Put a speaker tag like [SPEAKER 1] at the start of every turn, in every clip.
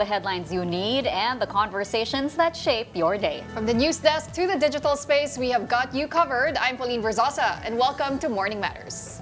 [SPEAKER 1] The headlines you need and the conversations that shape your day.
[SPEAKER 2] From the news desk to the digital space, we have got you covered. I'm Pauline Verzosa, and welcome to Morning Matters.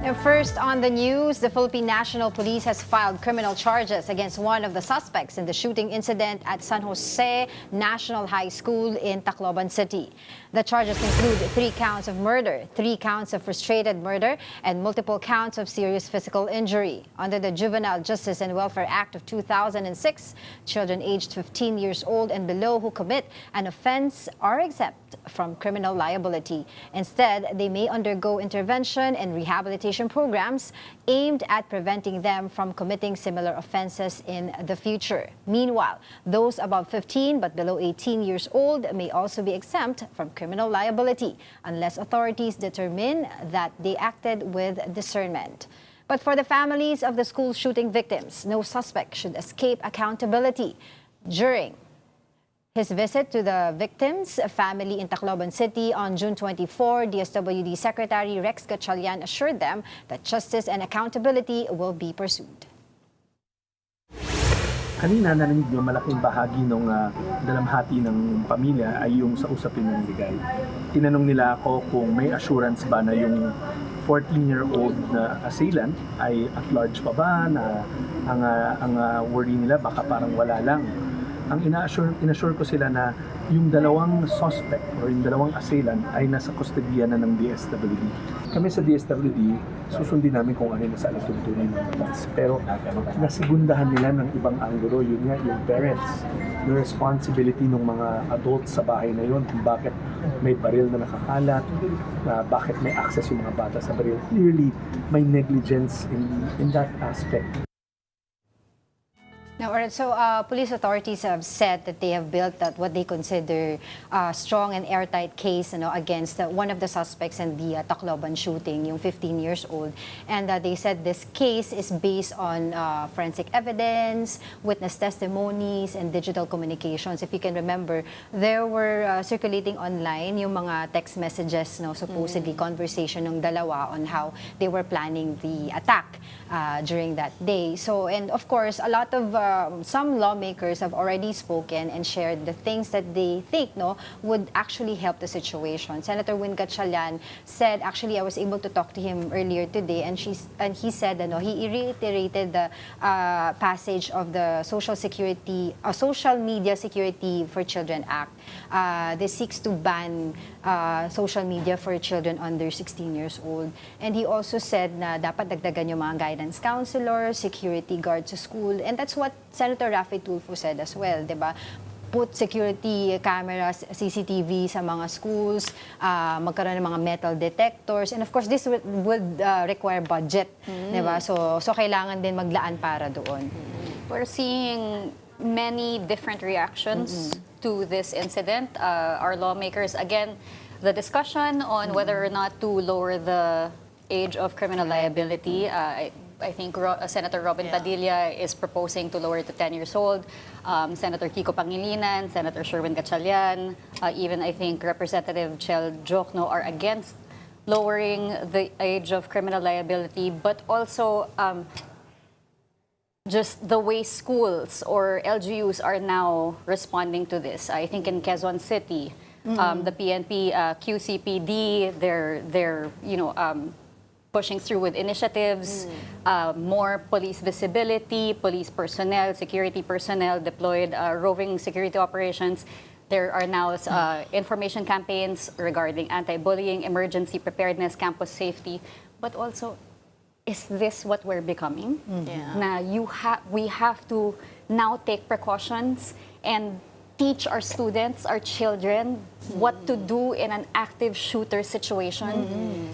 [SPEAKER 3] Now, first on the news, the Philippine National Police has filed criminal charges against one of the suspects in the shooting incident at San Jose National High School in Tacloban City. The charges include 3 counts of murder, 3 counts of frustrated murder, and multiple counts of serious physical injury. Under the Juvenile Justice and Welfare Act of 2006, children aged 15 years old and below who commit an offense are exempt from criminal liability. Instead, they may undergo intervention and rehabilitation programs aimed at preventing them from committing similar offenses in the future. Meanwhile, those above 15 but below 18 years old may also be exempt from criminal liability unless authorities determine that they acted with discernment. But for the families of the school shooting victims, no suspect should escape accountability. During his visit to the victims' family in Tacloban City on June 24, DSWD Secretary Rex Gatchalian assured them that justice and accountability will be pursued.
[SPEAKER 4] Kanina narinig nyo, malaking bahagi ng dalamhati ng pamilya ay yung sa usapin ng legal. Tinanong nila ako kung may assurance ba na yung 14-year-old na assailant ay at large pa ba, na ang worry nila baka parang wala lang. Ang inassure ko sila na yung dalawang suspect o yung dalawang assailant ay nasa kustodiya na ng DSWD. Kami sa DSWD, susundin namin kung ano yung nasa alatuntunin ng batas. Pero nasigundahan nila ng ibang anggulo, yun nga, yung parents, yung responsibility ng mga adults sa bahay na yun, kung bakit may baril na nakakalat, bakit may access yung mga bata sa baril. Clearly, may negligence in that aspect.
[SPEAKER 3] Now, so police authorities have said that they have built what they consider a strong and airtight case against one of the suspects in the Tacloban shooting, yung 15 years old. And they said this case is based on forensic evidence, witness testimonies, and digital communications. If you can remember, there were circulating online yung mga text messages, supposedly conversation ng dalawa on how they were planning the attack during that day. So, and of course, a lot of some lawmakers have already spoken and shared the things that they think would actually help the situation. Senator Win Gatchalian said, actually I was able to talk to him earlier today, and he said he reiterated the passage of the Social Media Security for Children Act. This seeks to ban social media for children under 16 years old. And he also said na dapat dagdagan yung mga guidance counselors, security guards sa school, and that's what Senator Raffy Tulfo said as well, di ba? Put security cameras, CCTV sa mga schools, magkaroon ng mga metal detectors, and of course this would require budget, di ba? So kailangan din maglaan para doon.
[SPEAKER 1] We're seeing many different reactions to this incident. Our lawmakers, again, the discussion on whether or not to lower the age of criminal liability. I think Senator Robin Padilla is proposing to lower it to 10 years old. Senator Kiko Pangilinan, Senator Sherwin Gatchalian, even I think Representative Chel Jokno are against lowering the age of criminal liability, but also just the way schools or LGUs are now responding to this. I think in Quezon City, the PNP, QCPD, they're pushing through with initiatives, more police visibility, police personnel, security personnel deployed, roving security operations. There are now information campaigns regarding anti-bullying, emergency preparedness, campus safety, but also, is this what we're becoming? Na we have to now take precautions and teach our students, our children, what to do in an active shooter situation.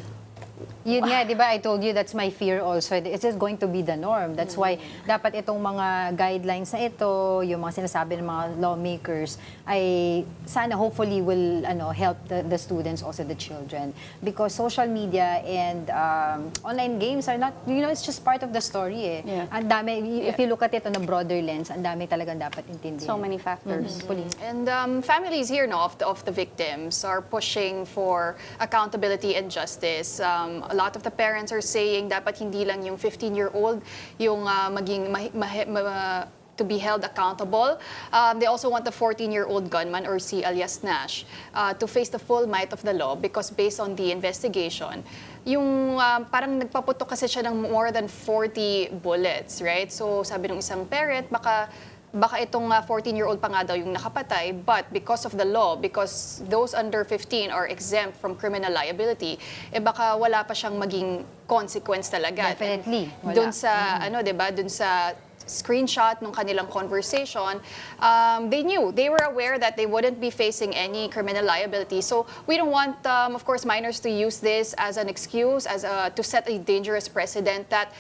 [SPEAKER 3] Yun nga, di ba, I told you that's my fear also. It's just going to be the norm. That's why dapat itong mga guidelines na ito, yung mga sinasabi ng mga lawmakers, ay sana hopefully will help the students, also the children. Because social media and online games are not, it's just part of the story. Ang dami, if you look at it on a broader lens, ang dami talagang dapat intindihin.
[SPEAKER 1] So many factors.
[SPEAKER 2] And families here of the victims are pushing for accountability and justice. A lot of the parents are saying dapat hindi lang yung 15-year-old yung maging to be held accountable. They also want the 14-year-old gunman, or C alias Nash, to face the full might of the law because based on the investigation, yung parang nagpaputok kasi siya ng more than 40 bullets, right? So sabi ng isang parent, baka itong 14-year-old pa nga daw yung nakapatay, but because of the law, because those under 15 are exempt from criminal liability, baka wala pa siyang maging consequence talaga.
[SPEAKER 3] Definitely, wala.
[SPEAKER 2] Doon sa, doon sa screenshot ng kanilang conversation, they were aware that they wouldn't be facing any criminal liability. So we don't want, of course, minors to use this as an excuse, to set a dangerous precedent that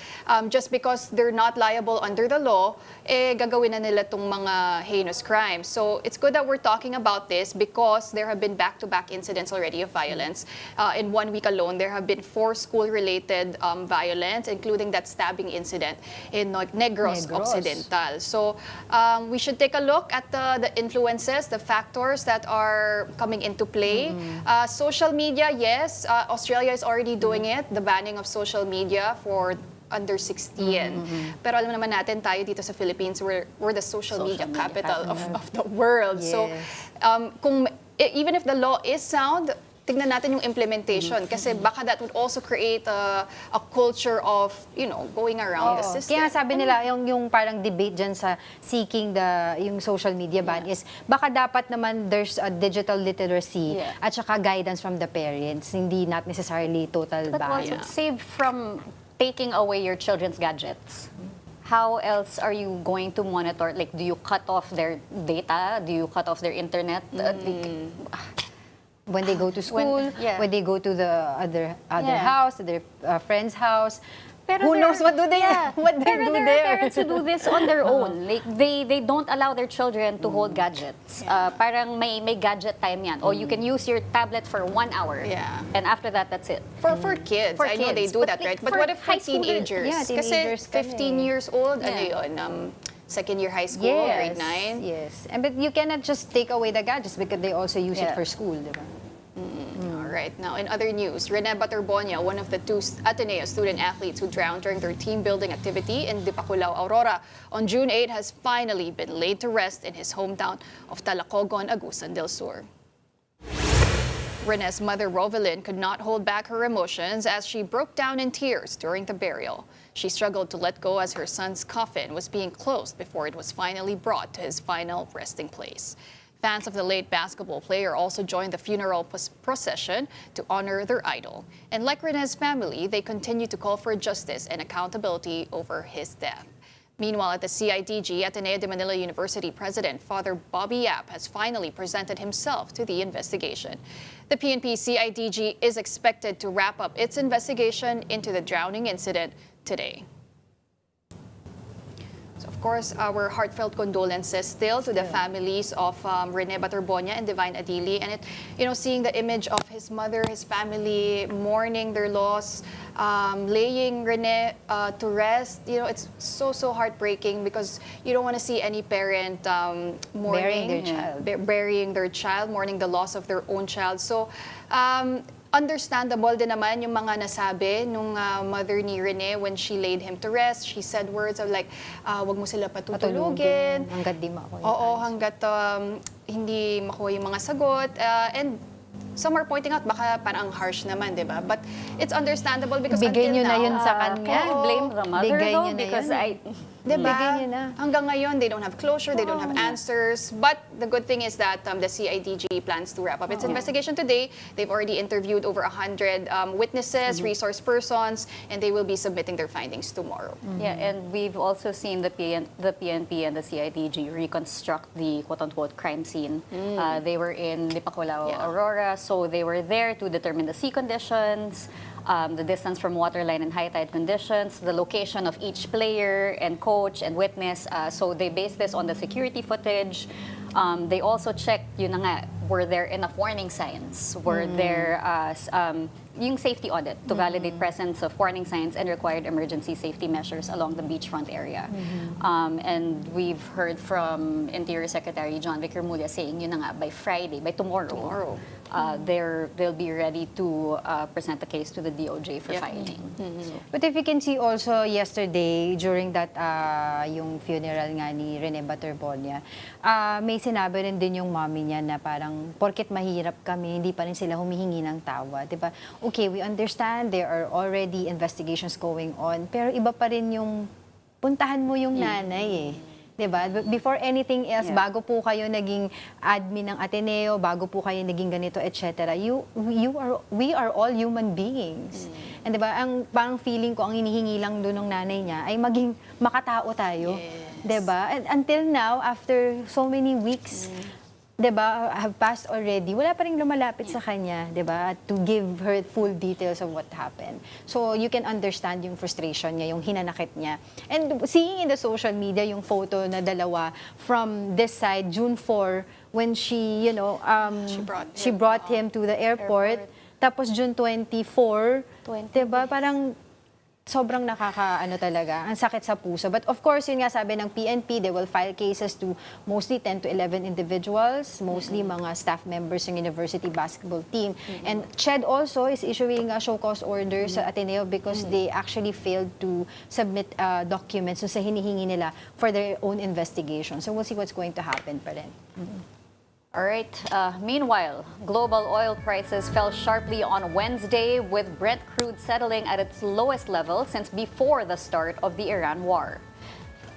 [SPEAKER 2] just because they're not liable under the law, gagawin na nila tong mga heinous crimes. So it's good that we're talking about this because there have been back-to-back incidents already of violence. In 1 week alone, there have been 4 school-related violence, including that stabbing incident in Negros Occidental. So we should take a look at the influences, the factors that are coming into play. Social media, yes, Australia is already doing it, the banning of social media for under 16. Pero alam naman natin, tayo dito sa Philippines, we're the social media capital of the world.
[SPEAKER 3] Yes.
[SPEAKER 2] So even if the law is sound, tignan natin yung implementation kasi baka that would also create a culture of, going around the system.
[SPEAKER 3] Kaya sabi nila, yung parang debate dyan sa seeking yung social media ban is baka dapat naman there's a digital literacy at saka guidance from the parents, hindi not necessarily total
[SPEAKER 1] But
[SPEAKER 3] ban.
[SPEAKER 1] also save from taking away your children's gadgets. How else are you going to monitor? Like, do you cut off their data? Do you cut off their internet?
[SPEAKER 3] When they go to school, when they go to the other house, to their friend's house.
[SPEAKER 1] Pero
[SPEAKER 3] who knows what do they what they
[SPEAKER 1] Pero
[SPEAKER 3] do
[SPEAKER 1] there
[SPEAKER 3] there?
[SPEAKER 1] are parents who do this on their own. Like they don't allow their children to hold gadgets. Parang may gadget time yan. Or you can use your tablet for 1 hour.
[SPEAKER 2] Yeah.
[SPEAKER 1] And after that, that's it.
[SPEAKER 2] For kids,
[SPEAKER 1] For
[SPEAKER 2] I know they
[SPEAKER 1] kids.
[SPEAKER 2] do
[SPEAKER 1] But
[SPEAKER 2] that,
[SPEAKER 1] like
[SPEAKER 2] right? But
[SPEAKER 1] for
[SPEAKER 2] what if for
[SPEAKER 1] high school,
[SPEAKER 2] teenagers?
[SPEAKER 3] yeah, teenagers
[SPEAKER 2] Kasi 15 years old, second year high school, grade 9.
[SPEAKER 3] Yes. But you cannot just take away the gadgets because they also use it for school, di ba?
[SPEAKER 2] All right. Now, in other news, Rene Baterbonia, one of the 2 Ateneo student athletes who drowned during their team building activity in Dipaculao, Aurora on June 8 has finally been laid to rest in his hometown of Tacloban, Agusan del Sur. Rene's mother, Rovelyn, could not hold back her emotions as she broke down in tears during the burial. She struggled to let go as her son's coffin was being closed before it was finally brought to his final resting place. Fans of the late basketball player also joined the funeral procession to honor their idol. And like Rene's family, they continue to call for justice and accountability over his death. Meanwhile, at the CIDG, Ateneo de Manila University President Father Bobby Yap has finally presented himself to the investigation. The PNP CIDG is expected to wrap up its investigation into the drowning incident today. Of course, our heartfelt condolences still to the families of Rene Baterbonia and Divine Adili. And seeing the image of his mother, his family, mourning their loss, laying Rene to rest, it's so heartbreaking because you don't want to see any parent mourning, burying their child, mourning the loss of their own child. So, understandable din naman yung mga nasabi nung mother ni Rene when she laid him to rest. She said words of like, wag mo sila patutulugin.
[SPEAKER 3] Hanggat di makuha.
[SPEAKER 2] Oo, hanggat hindi makuha yung mga sagot. And some are pointing out, baka parang harsh naman, di ba? But it's understandable because
[SPEAKER 3] Bigay
[SPEAKER 2] until
[SPEAKER 3] nyo na
[SPEAKER 2] now,
[SPEAKER 3] yun sa kanya.
[SPEAKER 1] Can I blame the mother
[SPEAKER 3] Bigay
[SPEAKER 1] though?
[SPEAKER 3] nyo na
[SPEAKER 1] Because
[SPEAKER 3] yun.
[SPEAKER 2] Diba?
[SPEAKER 3] Bigay nyo na.
[SPEAKER 2] Hanggang ngayon, they don't have closure, they don't have answers. But the good thing is that the CIDG plans to wrap up its investigation today. They've already interviewed over 100 witnesses, resource persons, and they will be submitting their findings tomorrow.
[SPEAKER 1] Yeah, and we've also seen the PNP and the CIDG reconstruct the quote-unquote crime scene. They were in Dipaculao, Aurora, so they were there to determine the sea conditions, the distance from waterline and high tide conditions, the location of each player and coach and witness. So they based this on the security footage. They also checked, were there enough warning signs? Were there yung safety audit to validate presence of warning signs and required emergency safety measures along the beachfront area. And we've heard from Interior Secretary John Vic Remulla saying, yun na nga, by Friday, by tomorrow, they'll be ready to present the case to the DOJ for filing. So,
[SPEAKER 3] But if you can see also yesterday, during that yung funeral nga ni Rene Baterbonia, may sinabi rin din yung mommy niya na parang, porket mahirap kami, hindi pa rin sila humihingi ng tawa. Diba? Okay, we understand there are already investigations going on, pero iba pa rin yung puntahan mo yung nanay eh. Diba? Before anything else, bago po kayo naging admin ng Ateneo, bago po kayo naging ganito, etc., we are all human beings. And diba, ang parang feeling ko, ang hinihingi lang doon ng nanay niya ay maging makatao tayo. Diba? And until now, after so many weeks, diba, have passed already, wala pa rin lumalapit sa kanya, diba, to give her full details of what happened. So, you can understand yung frustration niya, yung hinanakit niya. And seeing in the social media yung photo na dalawa from this side, June 4, when she, you know, she brought him to the airport. Tapos June 24, diba, parang sobrang nakaka-ano talaga, ang sakit sa puso. But of course, yun nga sabi ng PNP, they will file cases to mostly 10 to 11 individuals, mostly mga staff members ng university basketball team. And CHED also is issuing a show cause order sa Ateneo because they actually failed to submit documents sa hinihingi nila for their own investigation. So we'll see what's going to happen pa rin.
[SPEAKER 1] all right. Meanwhile, global oil prices fell sharply on Wednesday, with Brent crude settling at its lowest level since before the start of the Iran war.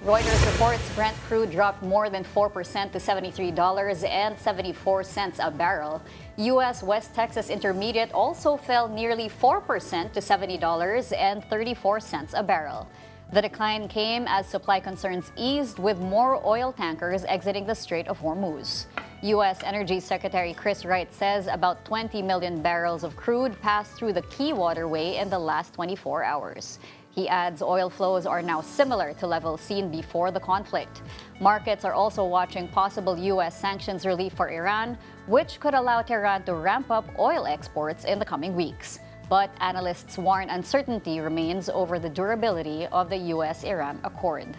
[SPEAKER 1] Reuters reports Brent crude dropped more than 4% to $73.74 a barrel. U.S. West Texas Intermediate also fell nearly 4% to $70.34 a barrel. The decline came as supply concerns eased, with more oil tankers exiting the Strait of Hormuz. U.S. Energy Secretary Chris Wright says about 20 million barrels of crude passed through the key waterway in the last 24 hours. He adds oil flows are now similar to levels seen before the conflict. Markets are also watching possible U.S. sanctions relief for Iran, which could allow Tehran to ramp up oil exports in the coming weeks. But analysts warn uncertainty remains over the durability of the U.S.-Iran accord.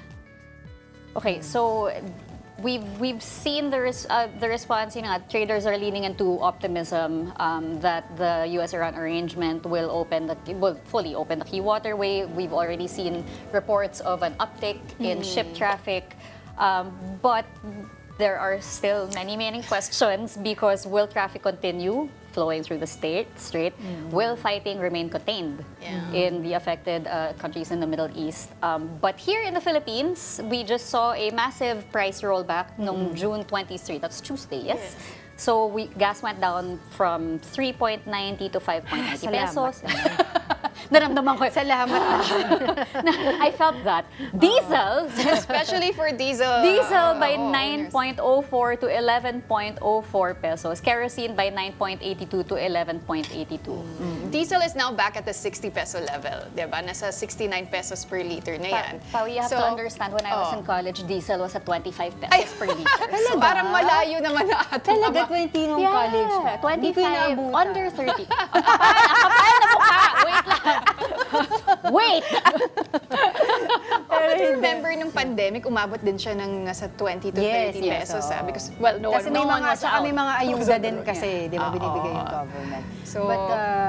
[SPEAKER 1] Okay, so we've seen the response. You know, traders are leaning into optimism that the U.S.-Iran arrangement will fully open the key waterway. We've already seen reports of an uptick in ship traffic, but there are still many questions, because will traffic continue flowing through the strait? Will fighting remain contained in the affected countries in the Middle East? But here in the Philippines, we just saw a massive price rollback noong June 23. That's Tuesday, yes? So gas went down from 3.90 to 5.90 pesos. Naramdaman ko.
[SPEAKER 3] Salamat
[SPEAKER 1] I felt that. Diesel,
[SPEAKER 2] Especially for diesel.
[SPEAKER 1] Diesel by 9.04 to 11.04 pesos. Kerosene by 9.82 to 11.82.
[SPEAKER 2] Diesel is now back at the 60 peso level, diba? Nasa 69 pesos per liter na yan.
[SPEAKER 1] You have to understand, when I was in college, diesel was at 25 pesos per liter.
[SPEAKER 2] So, parang malayo naman na ato.
[SPEAKER 3] Talaga, 20 nung college.
[SPEAKER 1] 25, under 30. Ang kapal na mukha! Wait lang! Wait!
[SPEAKER 2] Pero remember nung pandemic, umabot din siya ng nasa 20 to 30 pesos. Because, well, no
[SPEAKER 3] Kasi
[SPEAKER 2] one was out.
[SPEAKER 3] may mga ayuda din kasi, di ba, binibigay yung government.
[SPEAKER 2] So,
[SPEAKER 3] But,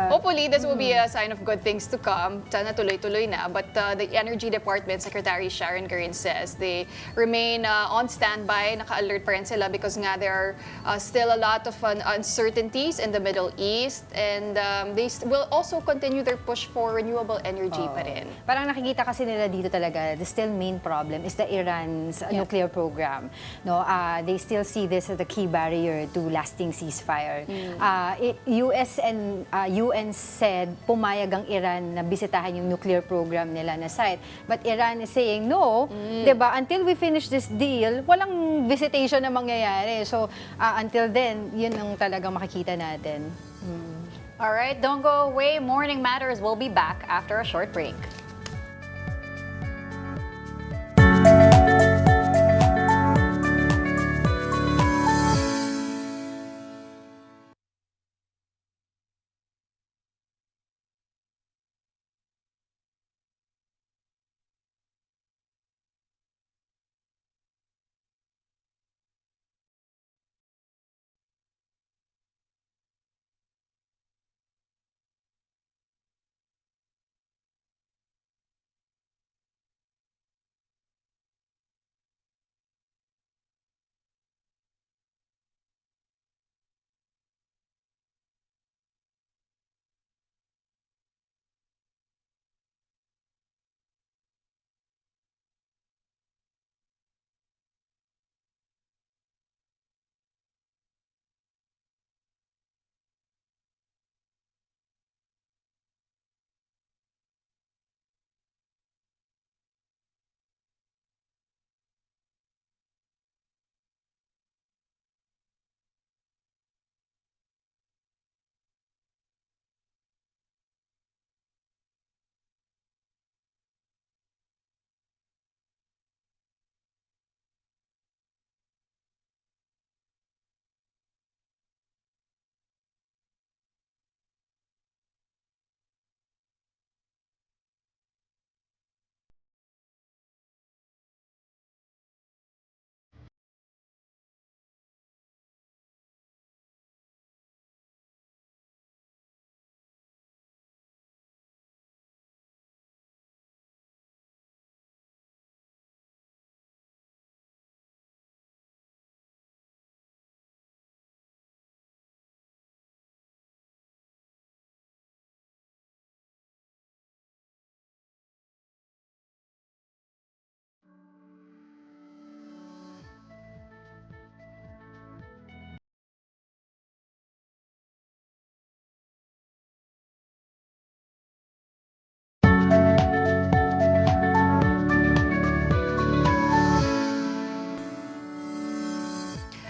[SPEAKER 2] hopefully, this will be a sign of good things to come. Sana tuloy-tuloy na. But the Energy Department Secretary Sharon Garin says they remain on standby, naka-alert pa rin sila, because nga there are still a lot of uncertainties in the Middle East, and they will also continue their push for renewable energy pa rin.
[SPEAKER 3] Parang nakikita kasi nila dito talaga, the still main problem is the Iran's nuclear program. No, they still see this as the key barrier to lasting ceasefire. US and UN said pumayag ang Iran na bisitahan yung nuclear program nila na site. But Iran is saying no, 'di ba? Until we finish this deal, walang visitation na mangyayari. So until then, yun ang talagang makikita natin.
[SPEAKER 1] All right, don't go away. Morning Matters will be back after a short break.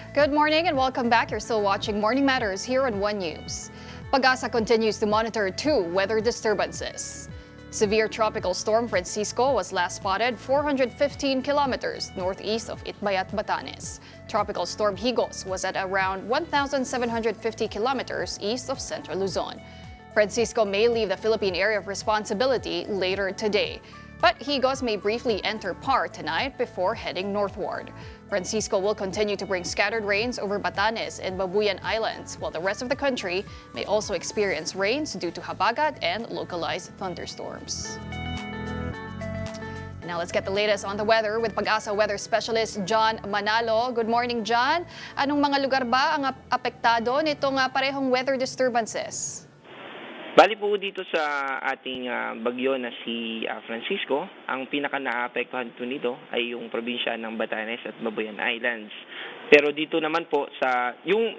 [SPEAKER 2] Good morning and welcome back. You're still watching Morning Matters here on One News. Pag-asa continues to monitor 2 weather disturbances. Severe tropical storm Francisco was last spotted 415 kilometers northeast of Itbayat, Batanes. Tropical storm Higos was at around 1,750 kilometers east of Central Luzon. Francisco may leave the Philippine area of responsibility later today, but Higos may briefly enter PAR tonight before heading northward. Francisco will continue to bring scattered rains over Batanes and Babuyan Islands, while the rest of the country may also experience rains due to habagat and localized thunderstorms. Now let's get the latest on the weather with Pag-asa weather specialist John Manalo. Good morning, John. Anong mga lugar ba ang apektado nitong parehong weather disturbances?
[SPEAKER 5] Bali po dito sa ating bagyo na si Francisco, ang pinaka-naapektuhan po nito ay yung probinsya ng Batanes at Babuyan Islands. Pero dito naman po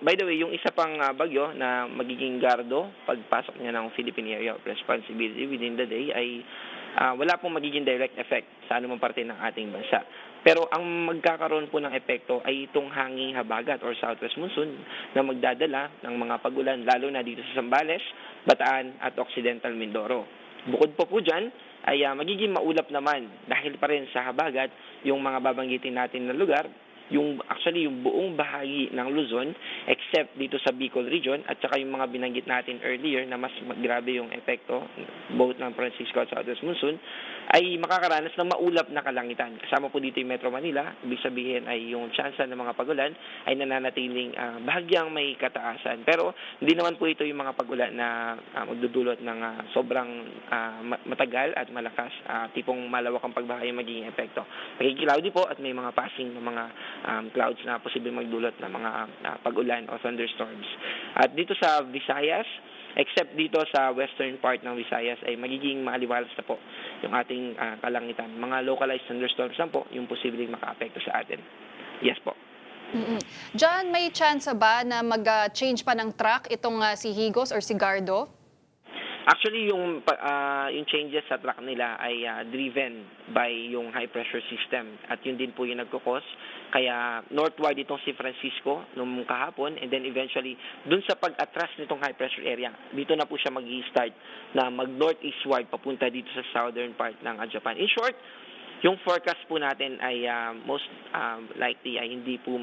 [SPEAKER 5] by the way, yung isa pang bagyo na magiging Gardo, pagpasok niya ng Philippine Area of Responsibility within the day ay wala pong magiging direct effect sa anumang parte ng ating bansa. Pero ang magkakaroon po ng epekto ay itong hanging habagat or southwest monsoon na magdadala ng mga pagulan lalo na dito sa Zambales, Bataan at Occidental Mindoro. Bukod po dyan ay magiging maulap naman dahil pa rin sa habagat yung mga babanggitin natin na lugar, yung buong bahagi ng Luzon except dito sa Bicol region at saka yung mga binanggit natin earlier na mas grabe yung epekto both ng Francisco at Southwest Monsoon ay makakaranas ng maulap na kalangitan. Kasama po dito yung Metro Manila, ibig sabihin ay yung tsansa ng mga pagulan ay nananatiling bahagyang may kataasan. Pero hindi naman po ito yung mga pagulan na magdudulot ng sobrang matagal at malakas, tipong malawakang pagbaha yung magiging epekto. Magiging cloudy po at may mga passing ng mga clouds na posibleng magdulot ng mga pag-ulan o thunderstorms. At dito sa Visayas, except dito sa western part ng Visayas ay magiging maaliwalas na po yung ating kalangitan. Mga localized thunderstorms lang po yung posibleng maka-apekto sa atin. Yes po.
[SPEAKER 2] John, may chance ba na mag-change pa ng track itong si Higos or si Gardo?
[SPEAKER 5] Actually, yung changes sa track nila ay driven by yung high pressure system at yun din po yung nagkukos. Kaya northward itong si Francisco nung kahapon and then eventually dun sa pag-atras nitong high pressure area, dito na po siya mag-i-start na mag-northeastward papunta dito sa southern part ng Japan. In short, yung forecast po natin ay most likely ay hindi po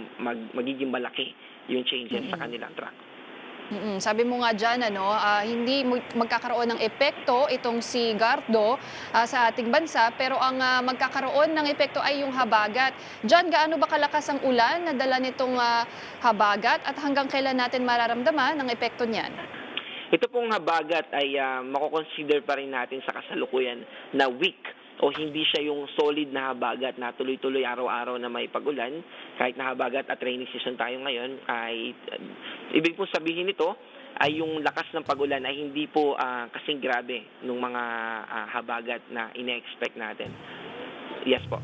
[SPEAKER 5] magiging malaki yung changes sa kanilang track.
[SPEAKER 2] Sabi mo nga dyan, hindi magkakaroon ng epekto itong si Gardo sa ating bansa, pero ang magkakaroon ng epekto ay yung habagat. Dyan, gaano ba kalakas ang ulan na dala nitong habagat at hanggang kailan natin mararamdaman ang epekto niyan?
[SPEAKER 5] Ito pong habagat ay makukonsider pa rin natin sa kasalukuyan na weak o hindi siya yung solid na habagat na tuloy-tuloy araw-araw na may pag-ulan. Kahit na habagat at rainy season tayo ngayon, ay ibig po sabihin nito ay yung lakas ng pag-ulan ay hindi po kasing grabe nung mga habagat na ine-expect natin. Yes po.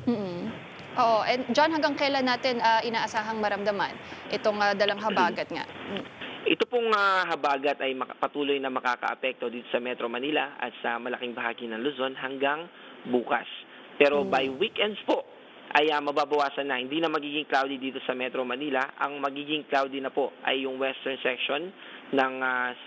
[SPEAKER 2] Oo, and John, hanggang kailan natin inaasahang maramdaman itong dalang habagat nga?
[SPEAKER 5] Ito pong habagat ay patuloy na makakaapekto dito sa Metro Manila at sa malaking bahagi ng Luzon hanggang bukas. Pero by weekends po ay mababawasan na. Hindi na magiging cloudy dito sa Metro Manila. Ang magiging cloudy na po ay yung western section ng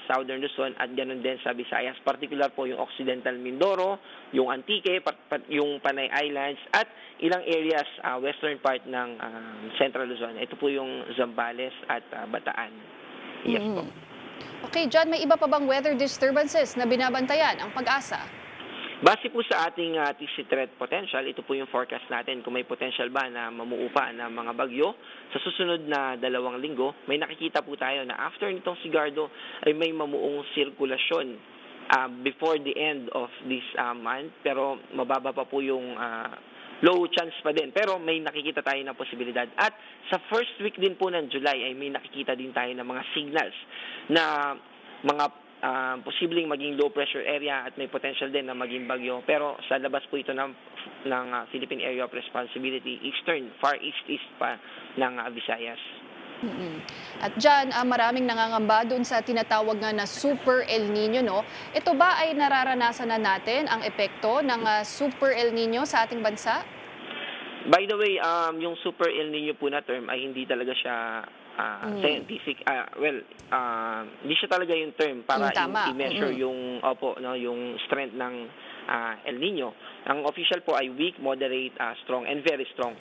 [SPEAKER 5] southern Luzon at ganoon din sa Visayas. Particular po yung Occidental Mindoro, yung Antique, yung Panay Islands at ilang areas western part ng Central Luzon. Ito po yung Zambales at Bataan. Yes po.
[SPEAKER 2] Okay, John, may iba pa bang weather disturbances na binabantayan ang Pag-asa?
[SPEAKER 5] Base po sa ating TC threat potential, ito po yung forecast natin kung may potential ba na mamuupa ng mga bagyo. Sa susunod na 2 linggo, may nakikita po tayo na after nitong Sigardo ay may mamuong sirkulasyon before the end of this month. Pero mababa pa po yung low chance pa din. Pero may nakikita tayo ng posibilidad. At sa first week din po ng July ay may nakikita din tayo ng mga signals na mga posibleng maging low pressure area at may potential din na maging bagyo. Pero sa labas po ito ng Philippine Area of Responsibility, eastern, far east pa ng Visayas.
[SPEAKER 2] At dyan, maraming nangangamba dun sa tinatawag nga na Super El Nino, no? Ito ba ay nararanasan na natin ang epekto ng Super El Nino sa ating bansa?
[SPEAKER 5] By the way, yung Super El Nino po na term ay hindi talaga siya scientific. Hindi siya talaga yung term para i-measure yung yung strength ng El Nino. Ang official po ay weak, moderate, strong, and very strong.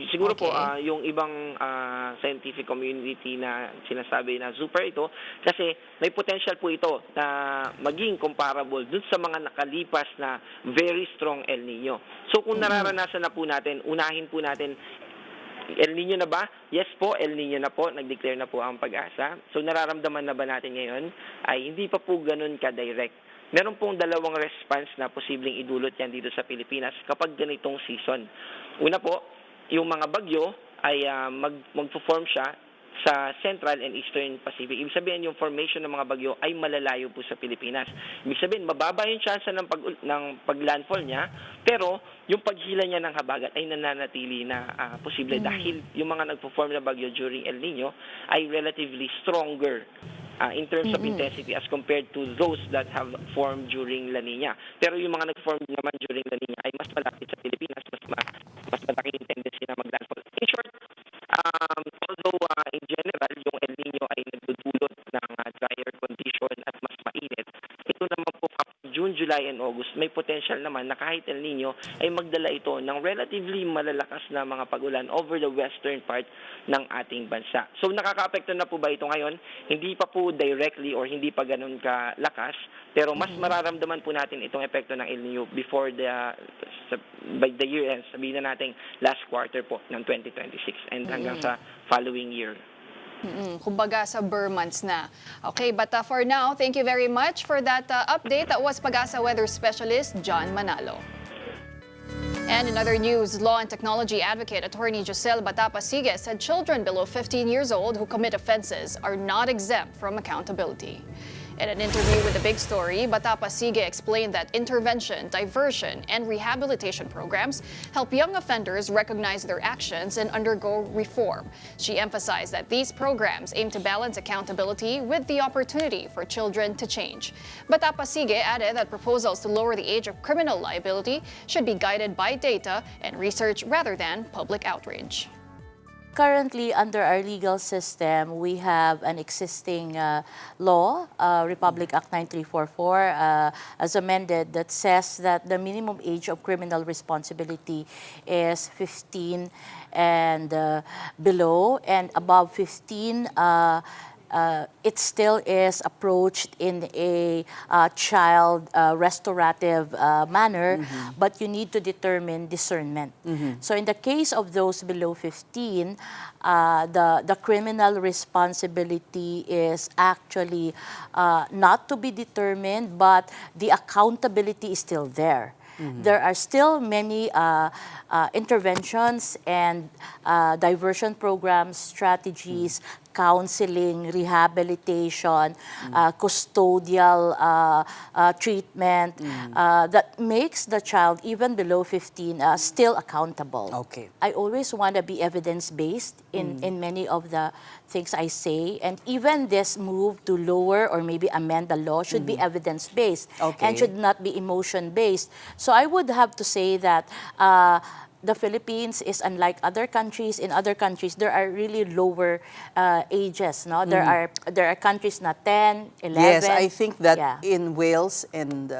[SPEAKER 5] Siguro po yung ibang scientific community na sinasabi na super ito kasi may potential po ito na maging comparable dun sa mga nakalipas na very strong El Nino. So kung nararanasan na po natin, unahin po natin El Nino na ba? Yes po, El Nino na po. Nag-declare na po ang Pag-asa. So nararamdaman na ba natin ngayon ay hindi pa po ganun ka-direct. Meron pong dalawang response na posibleng idulot yan dito sa Pilipinas kapag ganitong season. Una po, yung mga bagyo ay mag-form siya sa Central and Eastern Pacific. Ibig sabihin, yung formation ng mga bagyo ay malalayo po sa Pilipinas. Ibig sabihin, mababa yung chance ng pag-landfall niya, pero yung paghila niya ng habagat ay nananatili na posible dahil yung mga nagpo-form na bagyo during El Nino ay relatively stronger in terms of intensity as compared to those that have formed during La Nina. Pero yung mga nag-form naman during La Nina ay mas malapit sa Pilipinas, mas malaki yung tendency na mag-landfall. In short, although in general, yung El Nino ay nagdudulot ng drier condition at mas mainit, ito naman po kapag June, July, and August, may potential naman na kahit El Nino ay magdala ito ng relatively malalakas na mga pag-ulan over the western part ng ating bansa. So nakaka-apekto na po ba ito ngayon? Hindi pa po directly or hindi pa ganun kalakas, pero mas mararamdaman po natin itong epekto ng El Nino before by the year end, sabihin na natin last quarter po ng 2026 and hanggang sa following year.
[SPEAKER 2] Kumbaga sa Burr months na. Okay, but for now, thank you very much for that update. That was Pag-asa Weather Specialist John Manalo. And in other news, law and technology advocate attorney Josel Batapa-Sige said children below 15 years old who commit offenses are not exempt from accountability. In an interview with The Big Story, Batapa-Sige explained that intervention, diversion, and rehabilitation programs help young offenders recognize their actions and undergo reform. She emphasized that these programs aim to balance accountability with the opportunity for children to change. Batapa-Sige added that proposals to lower the age of criminal liability should be guided by data and research rather than public outrage.
[SPEAKER 6] Currently, under our legal system, we have an existing law, Republic Act 9344, as amended, that says that the minimum age of criminal responsibility is 15 and below, and above 15, it still is approached in a child restorative manner, but you need to determine discernment. So in the case of those below 15, the criminal responsibility is actually not to be determined, but the accountability is still there. There are still many interventions and diversion programs, strategies, counseling, rehabilitation, custodial treatment that makes the child, even below 15, still accountable.
[SPEAKER 7] Okay.
[SPEAKER 6] I always want to be evidence-based in many of the things I say, and even this move to lower or maybe amend the law should be evidence-based and should not be emotion-based. So I would have to say that the Philippines is unlike other countries. In other countries, there are really lower ages. No, there are countries na 10, 11.
[SPEAKER 7] Yes, I think that in Wales and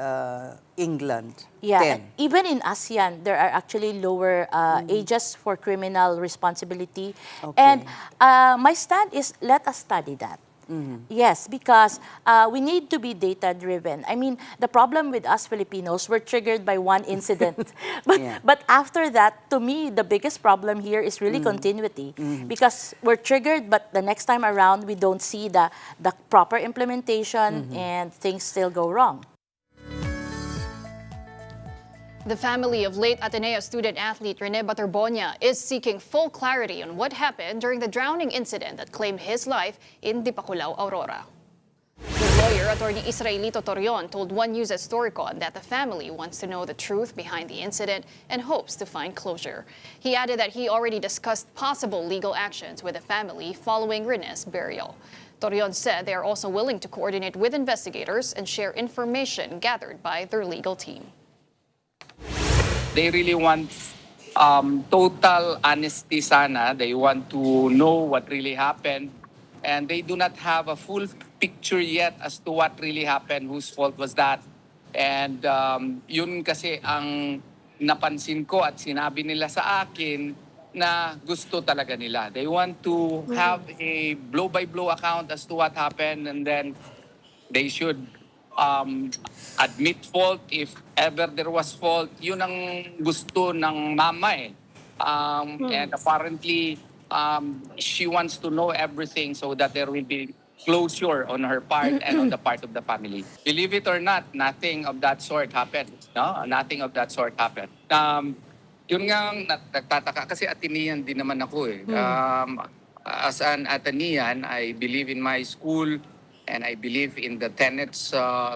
[SPEAKER 7] England, 10.
[SPEAKER 6] And even in ASEAN, there are actually lower ages for criminal responsibility. And my stand is, let us study that. Yes, because we need to be data-driven. I mean, the problem with us Filipinos, we're triggered by one incident. But after that, to me, the biggest problem here is really continuity. Because we're triggered, but the next time around, we don't see the proper implementation and things still go wrong.
[SPEAKER 2] The family of late Ateneo student-athlete Rene Baterbonia is seeking full clarity on what happened during the drowning incident that claimed his life in Dipaculao, Aurora. His lawyer, attorney Israelito Torion, told One News at Storycon that the family wants to know the truth behind the incident and hopes to find closure. He added that he already discussed possible legal actions with the family following Rene's burial. Torion said they are also willing to coordinate with investigators and share information gathered by their legal team.
[SPEAKER 8] They really want total honesty sana. They want to know what really happened. And they do not have a full picture yet as to what really happened, whose fault was that. And yun kasi ang napansin ko at sinabi nila sa akin na gusto talaga nila. They want to have a blow-by-blow account as to what happened, and then they should admit fault if ever there was fault. Yun ang gusto ng mama eh. And apparently, she wants to know everything so that there will be closure on her part and on the part of the family. Believe it or not, nothing of that sort happened. No? Nothing of that sort happened. Yun nga nagtataka kasi Atenean din naman ako eh. As an Atenean, I believe in my school and I believe in the tenets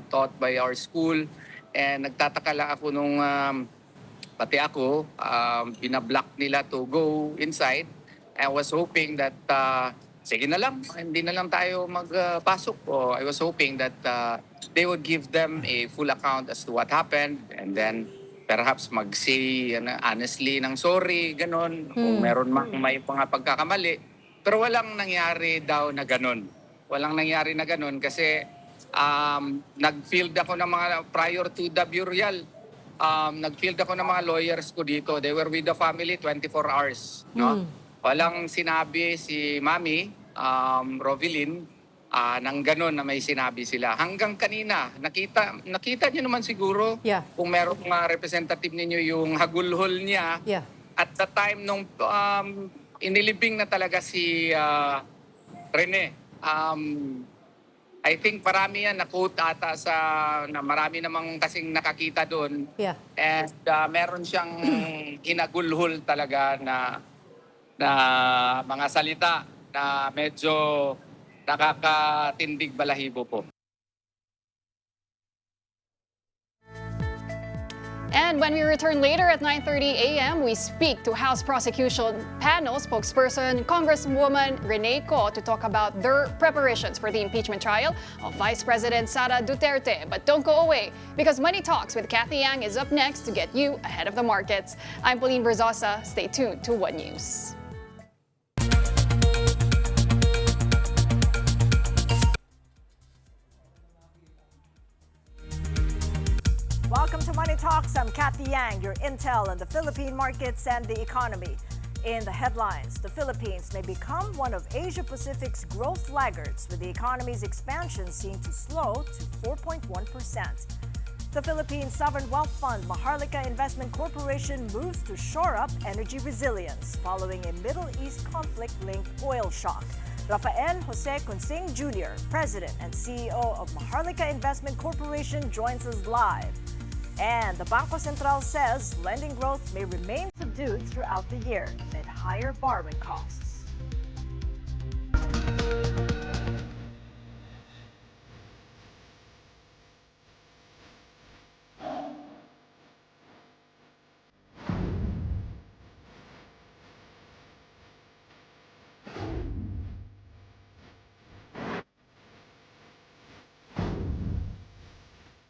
[SPEAKER 8] taught by our school. And nagtataka lang ako nung pati ako, binablock nila to go inside. I was hoping that, sige na lang, hindi na lang tayo magpasok. I was hoping that they would give them a full account as to what happened, and then perhaps mag-say honestly ng sorry, ganon, kung meron may mga pagkakamali. Pero walang nangyari daw na ganon. Walang nangyari na ganon kasi nag-field ako ng mga, prior to the burial, nag-field ako ng mga lawyers ko dito. They were with the family 24 hours. No? Walang sinabi si Mami, Rovelyn, nang ganon na may sinabi sila. Hanggang kanina, nakita niyo naman siguro kung merong mga representative ninyo yung hagulhol niya. At the time nung inilibing na talaga si Rene, I think marami yan na-quote ata na marami namang kasing nakakita doon. And meron siyang hinagulhol talaga na mga salita na medyo nakakatindig balahibo po.
[SPEAKER 2] And when we return later at 9:30 a.m., we speak to House Prosecution Panel spokesperson Congresswoman Rene Co to talk about their preparations for the impeachment trial of Vice President Sara Duterte. But don't go away, because Money Talks with Kathy Yang is up next to get you ahead of the markets. I'm Pauline Berzosa. Stay tuned to One News.
[SPEAKER 9] Welcome to Money Talks. I'm Kathy Yang, your intel on the Philippine markets and the economy. In the headlines, the Philippines may become one of Asia-Pacific's growth laggards, with the economy's expansion seen to slow to 4.1%. The Philippine Sovereign Wealth Fund Maharlika Investment Corporation moves to shore up energy resilience following a Middle East conflict-linked oil shock. Rafael Jose Consing Jr., President and CEO of Maharlika Investment Corporation, joins us live. And the Bangko Sentral says lending growth may remain subdued throughout the year amid higher borrowing costs.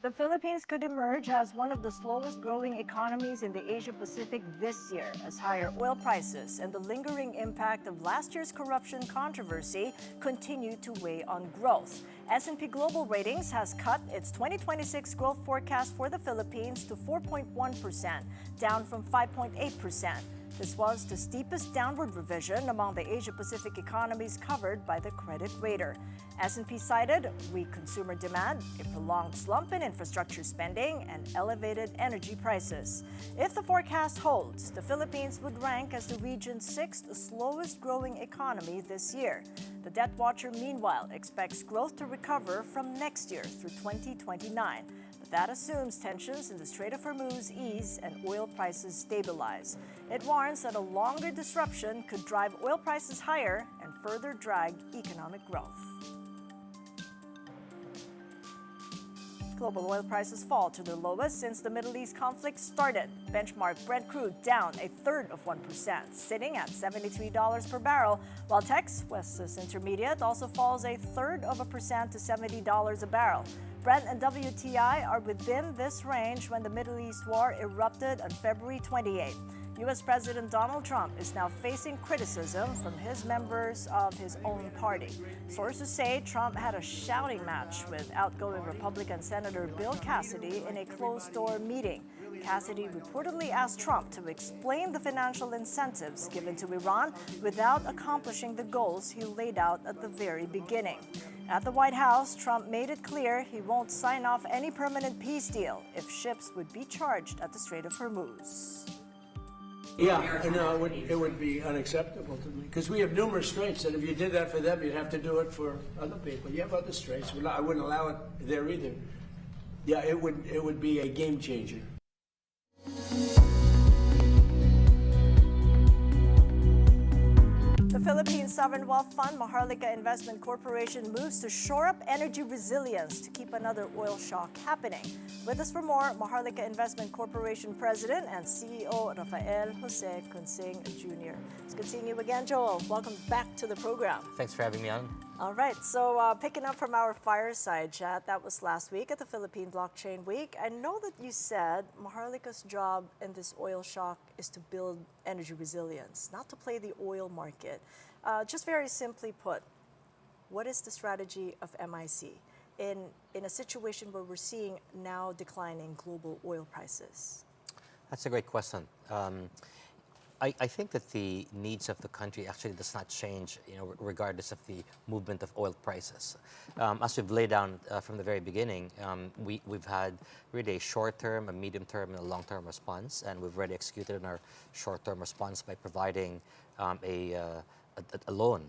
[SPEAKER 9] The Philippines could emerge as one of the slowest growing economies in the Asia-Pacific this year, as higher oil prices and the lingering impact of last year's corruption controversy continue to weigh on growth. S&P Global Ratings has cut its 2026 growth forecast for the Philippines to 4.1%, down from 5.8%. This was the steepest downward revision among the Asia-Pacific economies covered by the credit rater. S&P cited weak consumer demand, a prolonged slump in infrastructure spending, and elevated energy prices. If the forecast holds, the Philippines would rank as the region's sixth slowest growing economy this year. The Debt Watcher, meanwhile, expects growth to recover from next year through 2029. That assumes tensions in the Strait of Hormuz ease and oil prices stabilize. It warns that a longer disruption could drive oil prices higher and further drag economic growth. Global oil prices fall to their lowest since the Middle East conflict started. Benchmark Brent crude down 1/3%, sitting at $73 per barrel, while Tex West's Intermediate also falls 1/3% to $70 a barrel. Brent and WTI are within this range when the Middle East war erupted on February 28. U.S. President Donald Trump is now facing criticism from his members of his own party. Sources say Trump had a shouting match with outgoing Republican Senator Bill Cassidy in a closed-door meeting. Cassidy reportedly asked Trump to explain the financial incentives given to Iran without accomplishing the goals he laid out at the very beginning. At the White House, Trump made it clear he won't sign off any permanent peace deal if ships would be charged at the Strait of Hormuz.
[SPEAKER 10] Yeah, no, it would be unacceptable to me because we have numerous straits, and if you did that for them, you'd have to do it for other people. You have other straits. I wouldn't allow it there either. Yeah, it would be a game changer.
[SPEAKER 9] The Philippine Sovereign Wealth Fund Maharlika Investment Corporation moves to shore up energy resilience to keep another oil shock happening. With us for more, Maharlika Investment Corporation President and CEO Rafael Jose Consing Jr. It's good seeing you again, Joel. Welcome back to the program.
[SPEAKER 11] Thanks for having me on.
[SPEAKER 9] All right, so picking up from our fireside chat, that was last week at the Philippine Blockchain Week. I know that you said Maharlika's job in this oil shock is to build energy resilience, not to play the oil market. Just very simply put, what is the strategy of MIC in a situation where we're seeing now declining global oil prices?
[SPEAKER 11] That's a great question. I think that the needs of the country actually does not change, regardless of the movement of oil prices. As we've laid down from the very beginning, we've had really a short-term, a medium-term, and a long-term response, and we've already executed on our short-term response by providing a loan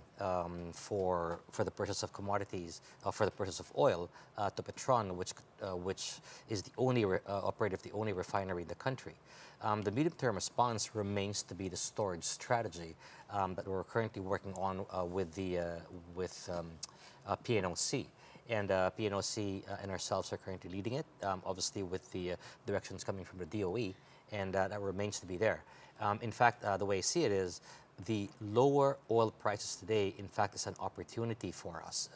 [SPEAKER 11] for the purchase of commodities, for the purchase of oil to Petron, which is the only the only refinery in the country. The medium-term response remains to be the storage strategy that we're currently working on with PNOC. And PNOC and ourselves are currently leading it, obviously with the directions coming from the DOE, and that remains to be there. In fact, the way I see it is, the lower oil prices today, in fact, is an opportunity for us.